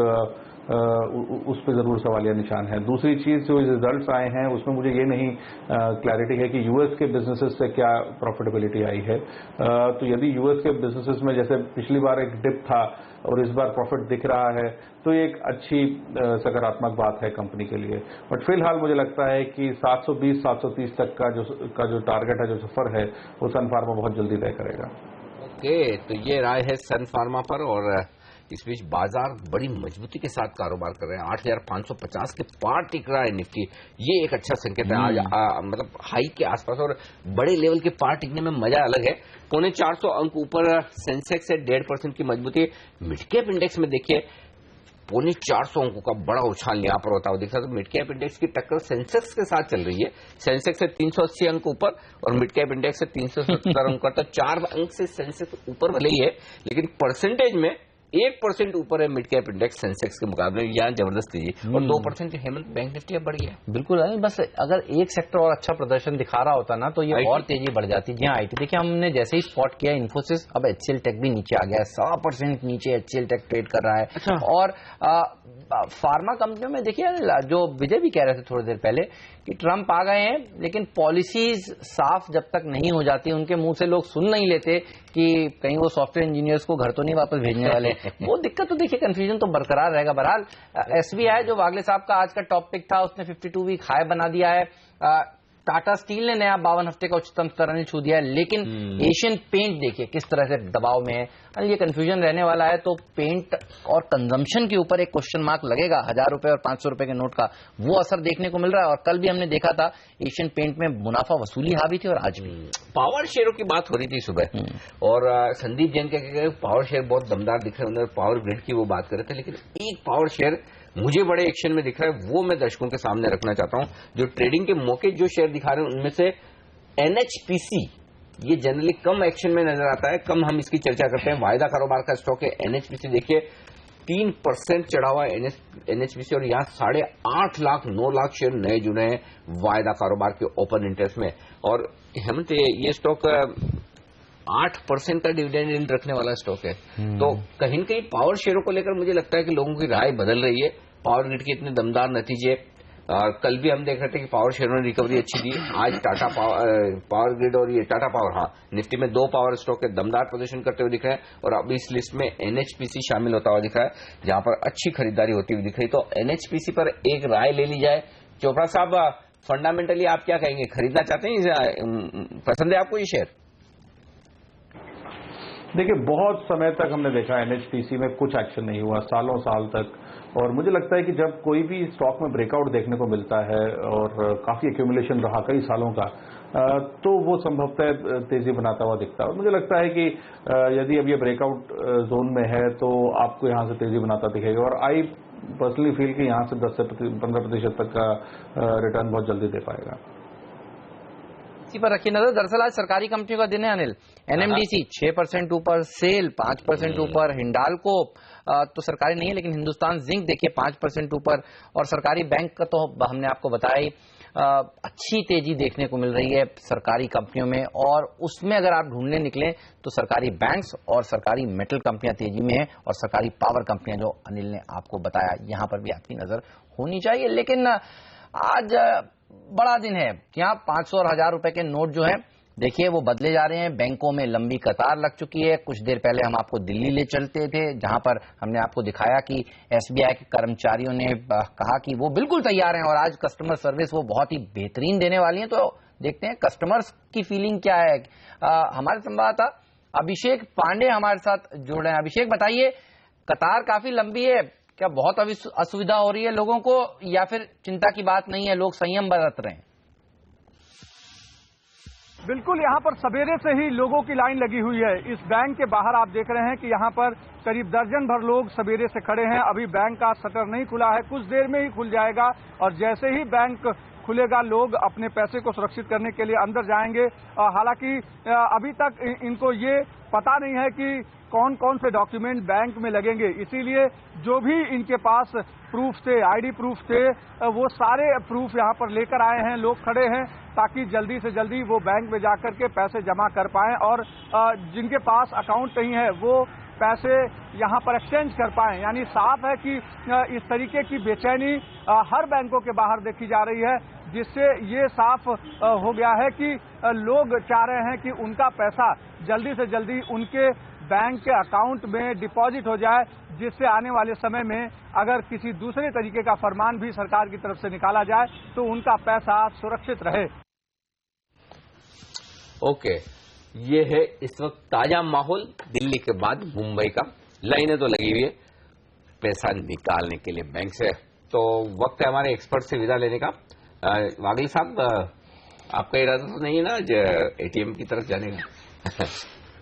उस पर जरूर सवालिया निशान है। दूसरी चीज जो रिजल्ट्स आए हैं उसमें मुझे ये नहीं क्लैरिटी है कि यूएस के बिजनेसेस से क्या प्रॉफिटेबिलिटी आई है। तो यदि यूएस के बिजनेसेस में जैसे पिछली बार एक डिप था और इस बार प्रॉफिट दिख रहा है तो ये एक अच्छी सकारात्मक बात है कंपनी के लिए। बट फिलहाल मुझे लगता है कि 720-730 तक का जो टारगेट है, जो सफर है, वो सन फार्मा बहुत जल्दी तय करेगा। ओके, तो ये राय है सन फार्मा पर। और इस बीच बाजार बड़ी मजबूती के साथ कारोबार कर रहे हैं। 8,550 के पार टिक रहा है निफ्टी। ये एक अच्छा संकेत है। आज मतलब हाई के आसपास और बड़े लेवल के पार टिकने में मजा अलग है। 450 अंक ऊपर सेंसेक्स है, 1.5% की मजबूती। मिड कैप इंडेक्स में देखिए 450 अंकों का बड़ा उछाल यहाँ पर होता हुआ दिख रहा है। तो मिड कैप इंडेक्स की टक्कर सेंसेक्स के साथ चल रही है। सेंसेक्स से 380 अंक ऊपर और मिड कैप इंडेक्स से 370 अंक। तो 4 अंक से सेंसेक्स ऊपर भले ही है, लेकिन परसेंटेज में 1% ऊपर है मिड कैप इंडेक्स सेंसेक्स के मुकाबले। यहाँ जबरदस्त तेजी और 2% हेमंत बैंक निफ्टी अब बढ़ी है। बिल्कुल है, बस अगर एक सेक्टर और अच्छा प्रदर्शन दिखा रहा होता ना तो ये और तेजी बढ़ जाती। जी हाँ, आईटी देखिए हमने जैसे ही स्पॉट किया इन्फोसिस, अब एचसीएल टेक भी नीचे आ गया है। 100% नीचे एचसीएल टेक ट्रेड कर रहा है। अच्छा। और फार्मा कंपनियों में देखिए जो विजय भी कह रहे थे थोड़ी देर पहले कि ट्रंप आ गए हैं, लेकिन पॉलिसीज साफ जब तक नहीं हो जाती, उनके मुंह से लोग सुन नहीं लेते कि कहीं वो सॉफ्टवेयर इंजीनियर्स को घर तो नहीं वापस भेजने वाले। वो दिक्कत तो देखिए, कंफ्यूजन तो बरकरार रहेगा। बहरहाल एसबीआई जो वागले साहब का आज का टॉप पिक था, उसने 52 वीक हाई बना दिया है। टाटा स्टील ने नया 52 हफ्ते का उच्चतम स्तर छू दिया है, लेकिन एशियन पेंट देखिए किस तरह से दबाव में है। ये कंफ्यूजन रहने वाला है। तो पेंट और कंजम्पशन के ऊपर एक क्वेश्चन मार्क लगेगा। 1000 रुपए और 500 रुपए के नोट का वो असर देखने को मिल रहा है। और कल भी हमने देखा था एशियन पेंट में मुनाफा वसूली हावी थी और आज भी। पावर शेयरों की बात हो रही थी सुबह और संदीप जैन के पावर शेयर बहुत दमदार दिख रहे हैं। पावर ग्रिड की वो बात कर रहे थे, लेकिन एक पावर शेयर मुझे बड़े एक्शन में दिख रहा है, वो मैं दर्शकों के सामने रखना चाहता हूं। जो ट्रेडिंग के मौके जो शेयर दिखा रहे हैं उनमें से एनएचपीसी, ये जनरली कम एक्शन में नजर आता है, कम हम इसकी चर्चा करते हैं। वायदा कारोबार का स्टॉक है एनएचपीसी। देखिए 3% चढ़ा हुआ है एनएचपीसी और यहाँ 8.5 लाख 9 लाख शेयर नए जुड़े हैं वायदा कारोबार के ओपन इंटरेस्ट में। और हेमंत ये स्टॉक 8% का डिविडेंड यील्ड रखने वाला स्टॉक है। तो कहीं न कहीं पावर शेयरों को लेकर मुझे लगता है कि लोगों की राय बदल रही है। पावर ग्रिड के इतने दमदार नतीजे, कल भी हम देख रहे थे कि पावर शेयरों ने रिकवरी अच्छी दी। आज टाटा पावर ग्रिड और ये टाटा पावर, हाँ, निफ्टी में 2 पावर स्टॉक के दमदार प्रदर्शन करते हुए दिख रहे हैं। और अब इस लिस्ट में एनएचपीसी शामिल होता हुआ दिख रहा है, जहां पर अच्छी खरीदारी होती हुई दिख रही। तो एनएचपीसी पर एक राय ले ली जाए। चोपड़ा साहब, फंडामेंटली आप क्या कहेंगे? खरीदना चाहते हैं? पसंद है आपको ये शेयर? देखिए बहुत समय तक हमने देखा एनएचपीसी में कुछ एक्शन नहीं हुआ, सालों साल तक। और मुझे लगता है कि जब कोई भी स्टॉक में ब्रेकआउट देखने को मिलता है और काफी एक्यूमुलेशन रहा कई सालों का, तो वो संभवतः तेजी बनाता हुआ दिखता है। और मुझे लगता है कि यदि अब ये ब्रेकआउट जोन में है तो आपको यहां से तेजी बनाता दिखेगा। और आई पर्सनली फील कि यहां से 10 से 15% तक का रिटर्न बहुत जल्दी दे पाएगा। इसी पर रखी नजर। दरअसल आज सरकारी कंपनियों का दिन है अनिल। एनएमडीसी 6% ऊपर, सेल 5% ऊपर, हिंडाल्को तो सरकारी नहीं है लेकिन हिंदुस्तान जिंक देखिए 5% ऊपर। और सरकारी बैंक का तो हमने आपको बताया ही, अच्छी तेजी देखने को मिल रही है सरकारी कंपनियों में। और उसमें अगर आप ढूंढने निकलें तो सरकारी बैंक्स और सरकारी मेटल कंपनियां तेजी में हैं और सरकारी पावर कंपनियां जो अनिल ने आपको बताया, यहां पर भी आपकी नजर होनी चाहिए। लेकिन आज बड़ा दिन है। यहाँ 500 और 1000 रुपए के नोट जो हैं देखिए वो बदले जा रहे हैं। बैंकों में लंबी कतार लग चुकी है। कुछ देर पहले हम आपको दिल्ली ले चलते थे, जहां पर हमने आपको दिखाया कि एसबीआई के कर्मचारियों ने कहा कि वो बिल्कुल तैयार हैं और आज कस्टमर सर्विस वो बहुत ही बेहतरीन देने वाली है। तो देखते हैं कस्टमर्स की फीलिंग क्या है। हमारे संवाददाता अभिषेक पांडे हमारे साथ जुड़ रहे हैं। अभिषेक बताइए, कतार काफी लंबी है, क्या बहुत असुविधा हो रही है लोगों को या फिर चिंता की बात नहीं है, लोग संयम बरत रहे हैं? बिल्कुल, यहाँ पर सवेरे से ही लोगों की लाइन लगी हुई है। इस बैंक के बाहर आप देख रहे हैं कि यहाँ पर करीब दर्जन भर लोग सवेरे से खड़े हैं। अभी बैंक का शटर नहीं खुला है, कुछ देर में ही खुल जाएगा और जैसे ही बैंक खुलेगा लोग अपने पैसे को सुरक्षित करने के लिए अंदर जाएंगे। हालांकि अभी तक इनको ये पता नहीं है कि कौन कौन से डॉक्यूमेंट बैंक में लगेंगे, इसीलिए जो भी इनके पास प्रूफ थे, आईडी प्रूफ थे, वो सारे प्रूफ यहाँ पर लेकर आए हैं। लोग खड़े हैं ताकि जल्दी से जल्दी वो बैंक में जाकर के पैसे जमा कर पाएं और जिनके पास अकाउंट नहीं है वो पैसे यहाँ पर एक्सचेंज कर पाएं। यानी साफ है कि इस तरीके की बेचैनी हर बैंकों के बाहर देखी जा रही है, जिससे ये साफ हो गया है कि लोग चाह रहे हैं कि उनका पैसा जल्दी से जल्दी उनके बैंक के अकाउंट में डिपॉजिट हो जाए, जिससे आने वाले समय में अगर किसी दूसरे तरीके का फरमान भी सरकार की तरफ से निकाला जाए तो उनका पैसा सुरक्षित रहे। ओके, ये है इस वक्त ताजा माहौल दिल्ली के बाद मुंबई का। लाइनें तो लगी हुई है पैसा निकालने के लिए बैंक से। तो वक्त है हमारे एक्सपर्ट से विदा लेने का। वागिल साहब, आपका इरादा तो नहीं है ना आज एटीएम की तरफ जाने का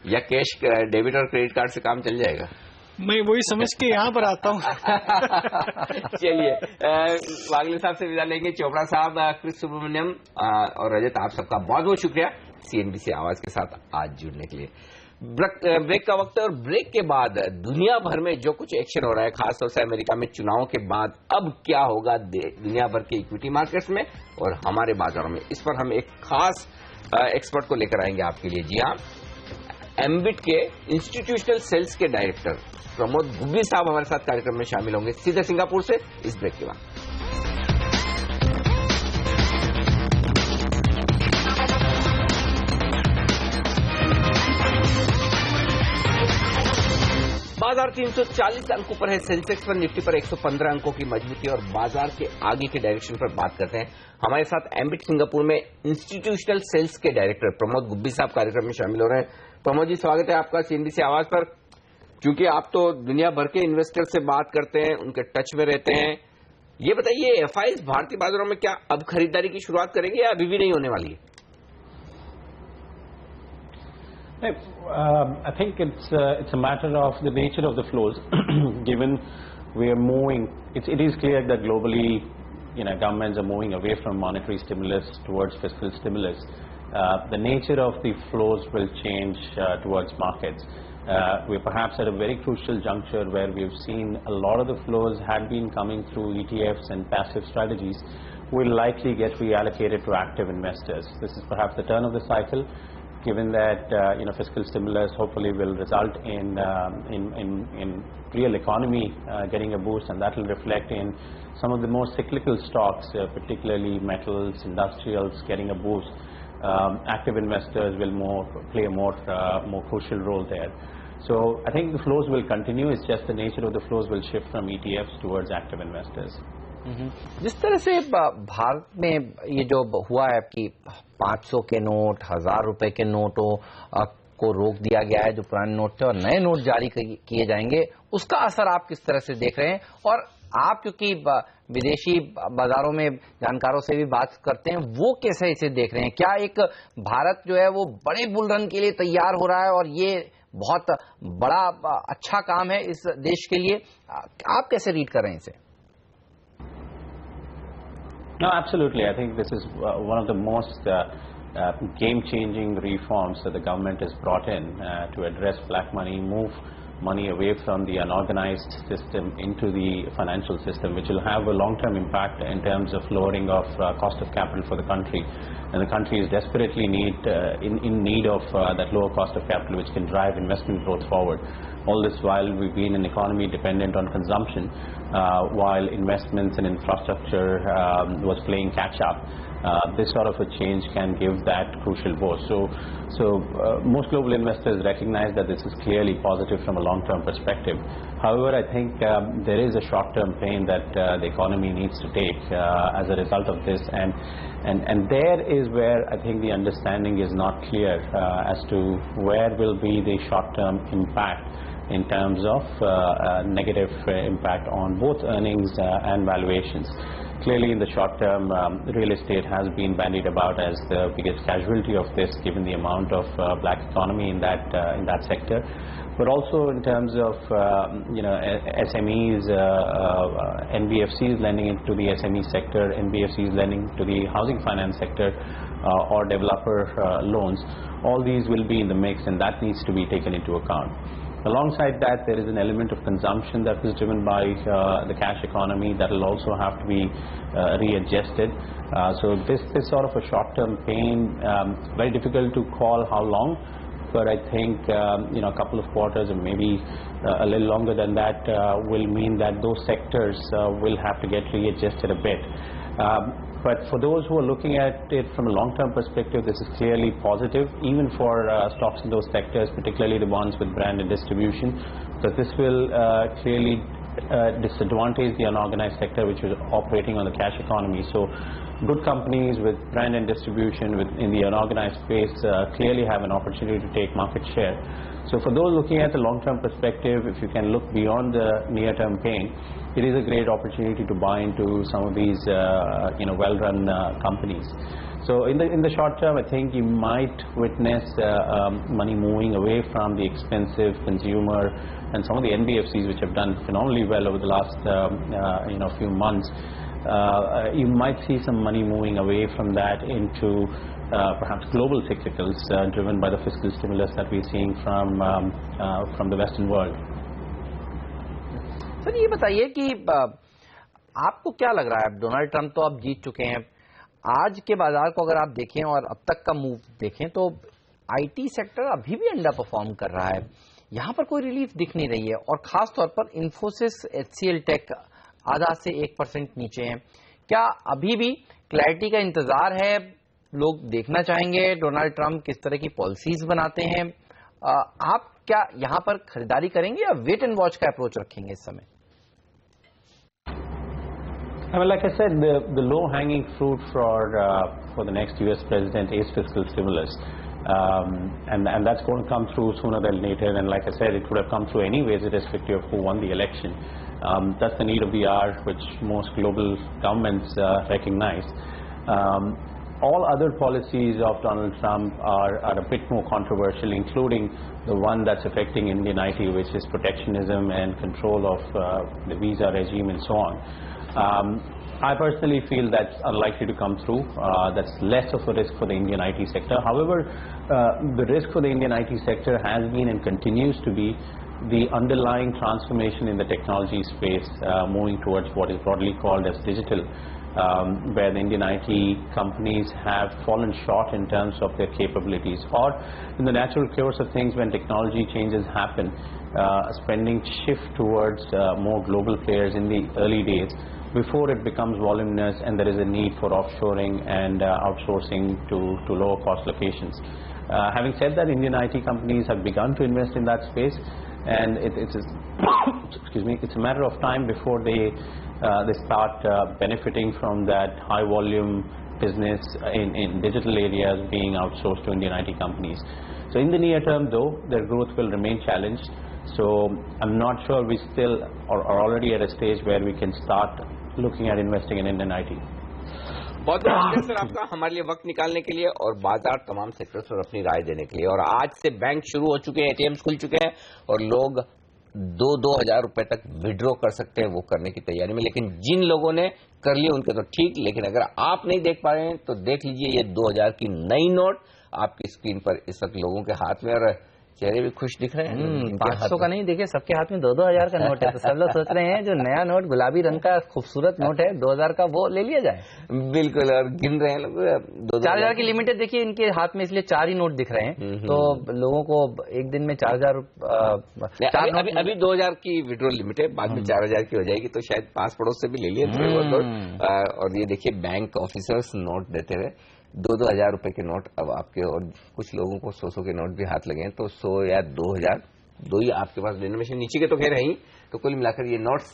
या कैश डेबिट और क्रेडिट कार्ड से काम चल जाएगा? मैं वही समझ के यहाँ पर आता हूँ। चलिए, वागिल साहब से विदा लेंगे। चोपड़ा साहब, क्रिस सुब्रमण्यम और रजत, आप सबका बहुत बहुत शुक्रिया सीएनबीसी आवाज के साथ आज जुड़ने के लिए। ब्रेक का वक्त है और ब्रेक के बाद दुनिया भर में जो कुछ एक्शन हो रहा है, खासतौर से अमेरिका में चुनाव के बाद अब क्या होगा दुनिया भर के इक्विटी मार्केट्स में और हमारे बाजारों में, इस पर हम एक खास एक्सपर्ट को लेकर आएंगे आपके लिए। जी हाँ, एम्बिट के इंस्टीट्यूशनल सेल्स के डायरेक्टर प्रमोद गुब्बी साहब हमारे साथ कार्यक्रम में शामिल होंगे सीधे सिंगापुर से इस ब्रेक के बाद। बाजार 340 अंकों पर है, सेंसेक्स पर, निफ्टी पर 115 अंकों की मजबूती और बाजार के आगे के डायरेक्शन पर बात करते हैं। हमारे साथ एम्बिट सिंगापुर में इंस्टीट्यूशनल सेल्स के डायरेक्टर प्रमोद गुब्बी साहब कार्यक्रम में शामिल हो रहे हैं। प्रमोद जी, स्वागत है आपका सीएनबीसी आवाज पर। क्योंकि आप तो दुनिया भर के इन्वेस्टर से बात करते हैं, उनके टच में रहते हैं, ये बताइए एफआईज भारतीय बाजारों में क्या अब खरीदारी की शुरुआत करेंगे या अभी भी नहीं होने वाली है? I think it's a matter of the nature of the flows. Given we are moving, it is clear that globally, governments are moving away from monetary stimulus towards fiscal stimulus. The nature of the flows will change towards markets. We're perhaps at a very crucial juncture where we've seen a lot of the flows had been coming through ETFs and passive strategies will likely get reallocated to active investors. This is perhaps the turn of the cycle, given that fiscal stimulus hopefully will result in real economy getting a boost, and that will reflect in some of the more cyclical stocks, particularly metals, industrials getting a boost. Active investors will play a more crucial role there. So I think the flows will continue. It's just the nature of the flows will shift from ETFs towards active investors. जिस तरह से भारत में ये जो हुआ है कि 500 के नोट, 1000 रुपए के नोटों को रोक दिया गया है, जो पुराने नोट थे, और नए नोट जारी किए जाएंगे, उसका असर आप किस तरह से देख रहे हैं? और आप क्योंकि विदेशी बाजारों में जानकारों से भी बात करते हैं, वो कैसे इसे देख रहे हैं? क्या एक भारत जो है वो बड़े बुल रन के लिए तैयार हो रहा है और ये बहुत बड़ा अच्छा काम है इस देश के लिए? आप कैसे रीड कर रहे हैं इसे? No, absolutely. I think this is one of the most game-changing reforms that the government has brought in to address black money, move money away from the unorganized system into the financial system, which will have a long-term impact in terms of lowering of cost of capital for the country. And the country is desperately in need of that lower cost of capital, which can drive investment growth forward. All this while we've been an economy dependent on consumption, while investments in infrastructure was playing catch up. This sort of a change can give that crucial boost. So most global investors recognize that this is clearly positive from a long-term perspective. However, I think there is a short-term pain that the economy needs to take as a result of this, and there is where I think the understanding is not clear as to where will be the short-term impact in terms of negative impact on both earnings and valuations. Clearly, in the short term, real estate has been bandied about as the biggest casualty of this, given the amount of black economy in that sector. But also in terms of SMEs, NBFCs lending into the SME sector, NBFCs lending to the housing finance sector, or developer loans, all these will be in the mix, and that needs to be taken into account. Alongside that, there is an element of consumption that is driven by the cash economy that will also have to be readjusted. So this sort of a short-term pain, very difficult to call how long, but I think a couple of quarters or maybe a little longer than that will mean that those sectors will have to get readjusted a bit. But for those who are looking at it from a long-term perspective, this is clearly positive, even for stocks in those sectors, particularly the ones with brand and distribution, because this will clearly disadvantage the unorganized sector, which is operating on the cash economy. So good companies with brand and distribution in the unorganized space clearly have an opportunity to take market share. So for those looking at the long-term perspective, if you can look beyond the near-term pain, it is a great opportunity to buy into some of these well-run companies. So in the short term, I think you might witness money moving away from the expensive consumer and some of the NBFCs, which have done phenomenally well over the last few months. You might see some money moving away from that into perhaps global cyclicals driven by the fiscal stimulus that we're seeing from the Western world. Sir ये बताइए कि आपको क्या लग रहा है, अब Donald Trump तो आप जीत चुके हैं, आज के बाजार को अगर आप देखें और अब तक का मूव देखें तो आईटी सेक्टर अभी भी अंडर परफॉर्म कर रहा है, यहां पर कोई रिलीफ दिख नहीं रही है और खास तौर पर इन्फोसिस, HCL टेक आधा से 1% नीचे हैं। क्या अभी भी क्लैरिटी का इंतजार है? लोग देखना चाहेंगे डोनाल्ड ट्रंप किस तरह की पॉलिसीज बनाते हैं। आप क्या यहां पर खरीदारी करेंगे या वेट एंड वॉच का अप्रोच रखेंगे इस समय? Well, like I said, the low-hanging fruit for the next U.S. president is fiscal stimulus, and that's going to come through sooner than later. And like I said, it would have come through anyways, irrespective of who won the election. That's the need of the hour, which most global governments recognize. All other policies of Donald Trump are a bit more controversial, including the one that's affecting Indian IT, which is protectionism and control of the visa regime and so on. I personally feel that's unlikely to come through. That's less of a risk for the Indian IT sector. However, the risk for the Indian IT sector has been and continues to be the underlying transformation in the technology space, moving towards what is broadly called as digital, where the Indian IT companies have fallen short in terms of their capabilities, or in the natural course of things when technology changes happen, spending shift towards more global players in the early days before it becomes voluminous and there is a need for offshoring and outsourcing to lower cost locations. Having said that, Indian IT companies have begun to invest in that space, and it's a matter of time before they start benefiting from that high volume business in digital areas being outsourced to Indian IT companies. So in the near term though, their growth will remain challenged. So I'm not sure we still are already at a stage where we can start looking at investing in Indian IT. बहुत बहुत sir आपका हमारे लिए वक्त निकालने के लिए और बाजार तमाम सेक्टर्स पर अपनी राय देने के लिए। और आज से बैंक शुरू हो चुके हैं, ATMs खुल चुके हैं और लोग 2,000 रुपए तक विड्रॉ कर सकते हैं, वो करने की तैयारी में। लेकिन जिन लोगों ने कर लिए उनके तो ठीक, लेकिन अगर आप नहीं देख पा रहे हैं तो देख लीजिए ये 2,000 की नई नोट आपकी स्क्रीन पर इस वक्त लोगों के हाथ में, और चेहरे भी खुश दिख रहे हैं। 500 का नहीं, देखिए सबके हाथ में 2-2 हजार का नोट है, तो सब लोग सोच रहे हैं जो नया नोट गुलाबी रंग का खूबसूरत नोट है 2,000 का, वो ले लिया जाए। बिल्कुल, और गिन रहे हैं लोग 4,000 की लिमिट है, देखिए इनके हाथ में इसलिए 4 ही नोट दिख रहे हैं, तो लोगों को एक दिन में 4,000 अभी 2,000 की विड्रॉ लिमिट है, बाद में 4,000 की हो जाएगी, तो शायद पास पड़ोस से भी ले लिए थोड़े बहुत नोट। और ये देखिए बैंक ऑफिसर्स नोट देते हुए 2,000 रुपए के नोट अब आपके, और कुछ लोगों को 100 के नोट भी हाथ लगे हैं, तो 100 या 2,000 दो ही आपके पास डिनोमिनेशन, नीचे के तो खैर है ही। तो कुल मिलाकर ये नोट्स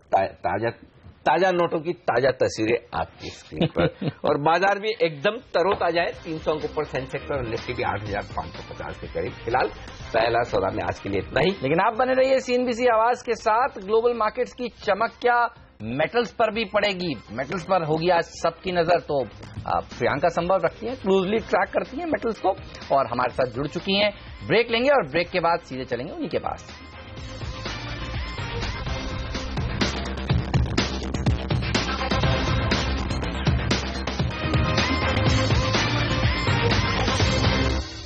ताजा नोटों की ताजा तस्वीरें आपकी स्क्रीन पर। और बाजार भी एकदम तरोताजा है, 300 अंक ऊपर सेंसेक्स और निफ्टी भी 8,550 के करीब। फिलहाल पहला सौदा में आज के लिए इतना ही, लेकिन आप बने रहिए CNBC आवाज के साथ। ग्लोबल मार्केट्स की चमक क्या मेटल्स पर भी पड़ेगी, मेटल्स पर होगी आज सबकी नजर। तो प्रियंका संभव रखती हैं, क्लोजली ट्रैक करती हैं मेटल्स को और हमारे साथ जुड़ चुकी हैं। ब्रेक लेंगे और ब्रेक के बाद सीधे चलेंगे उन्हीं के पास।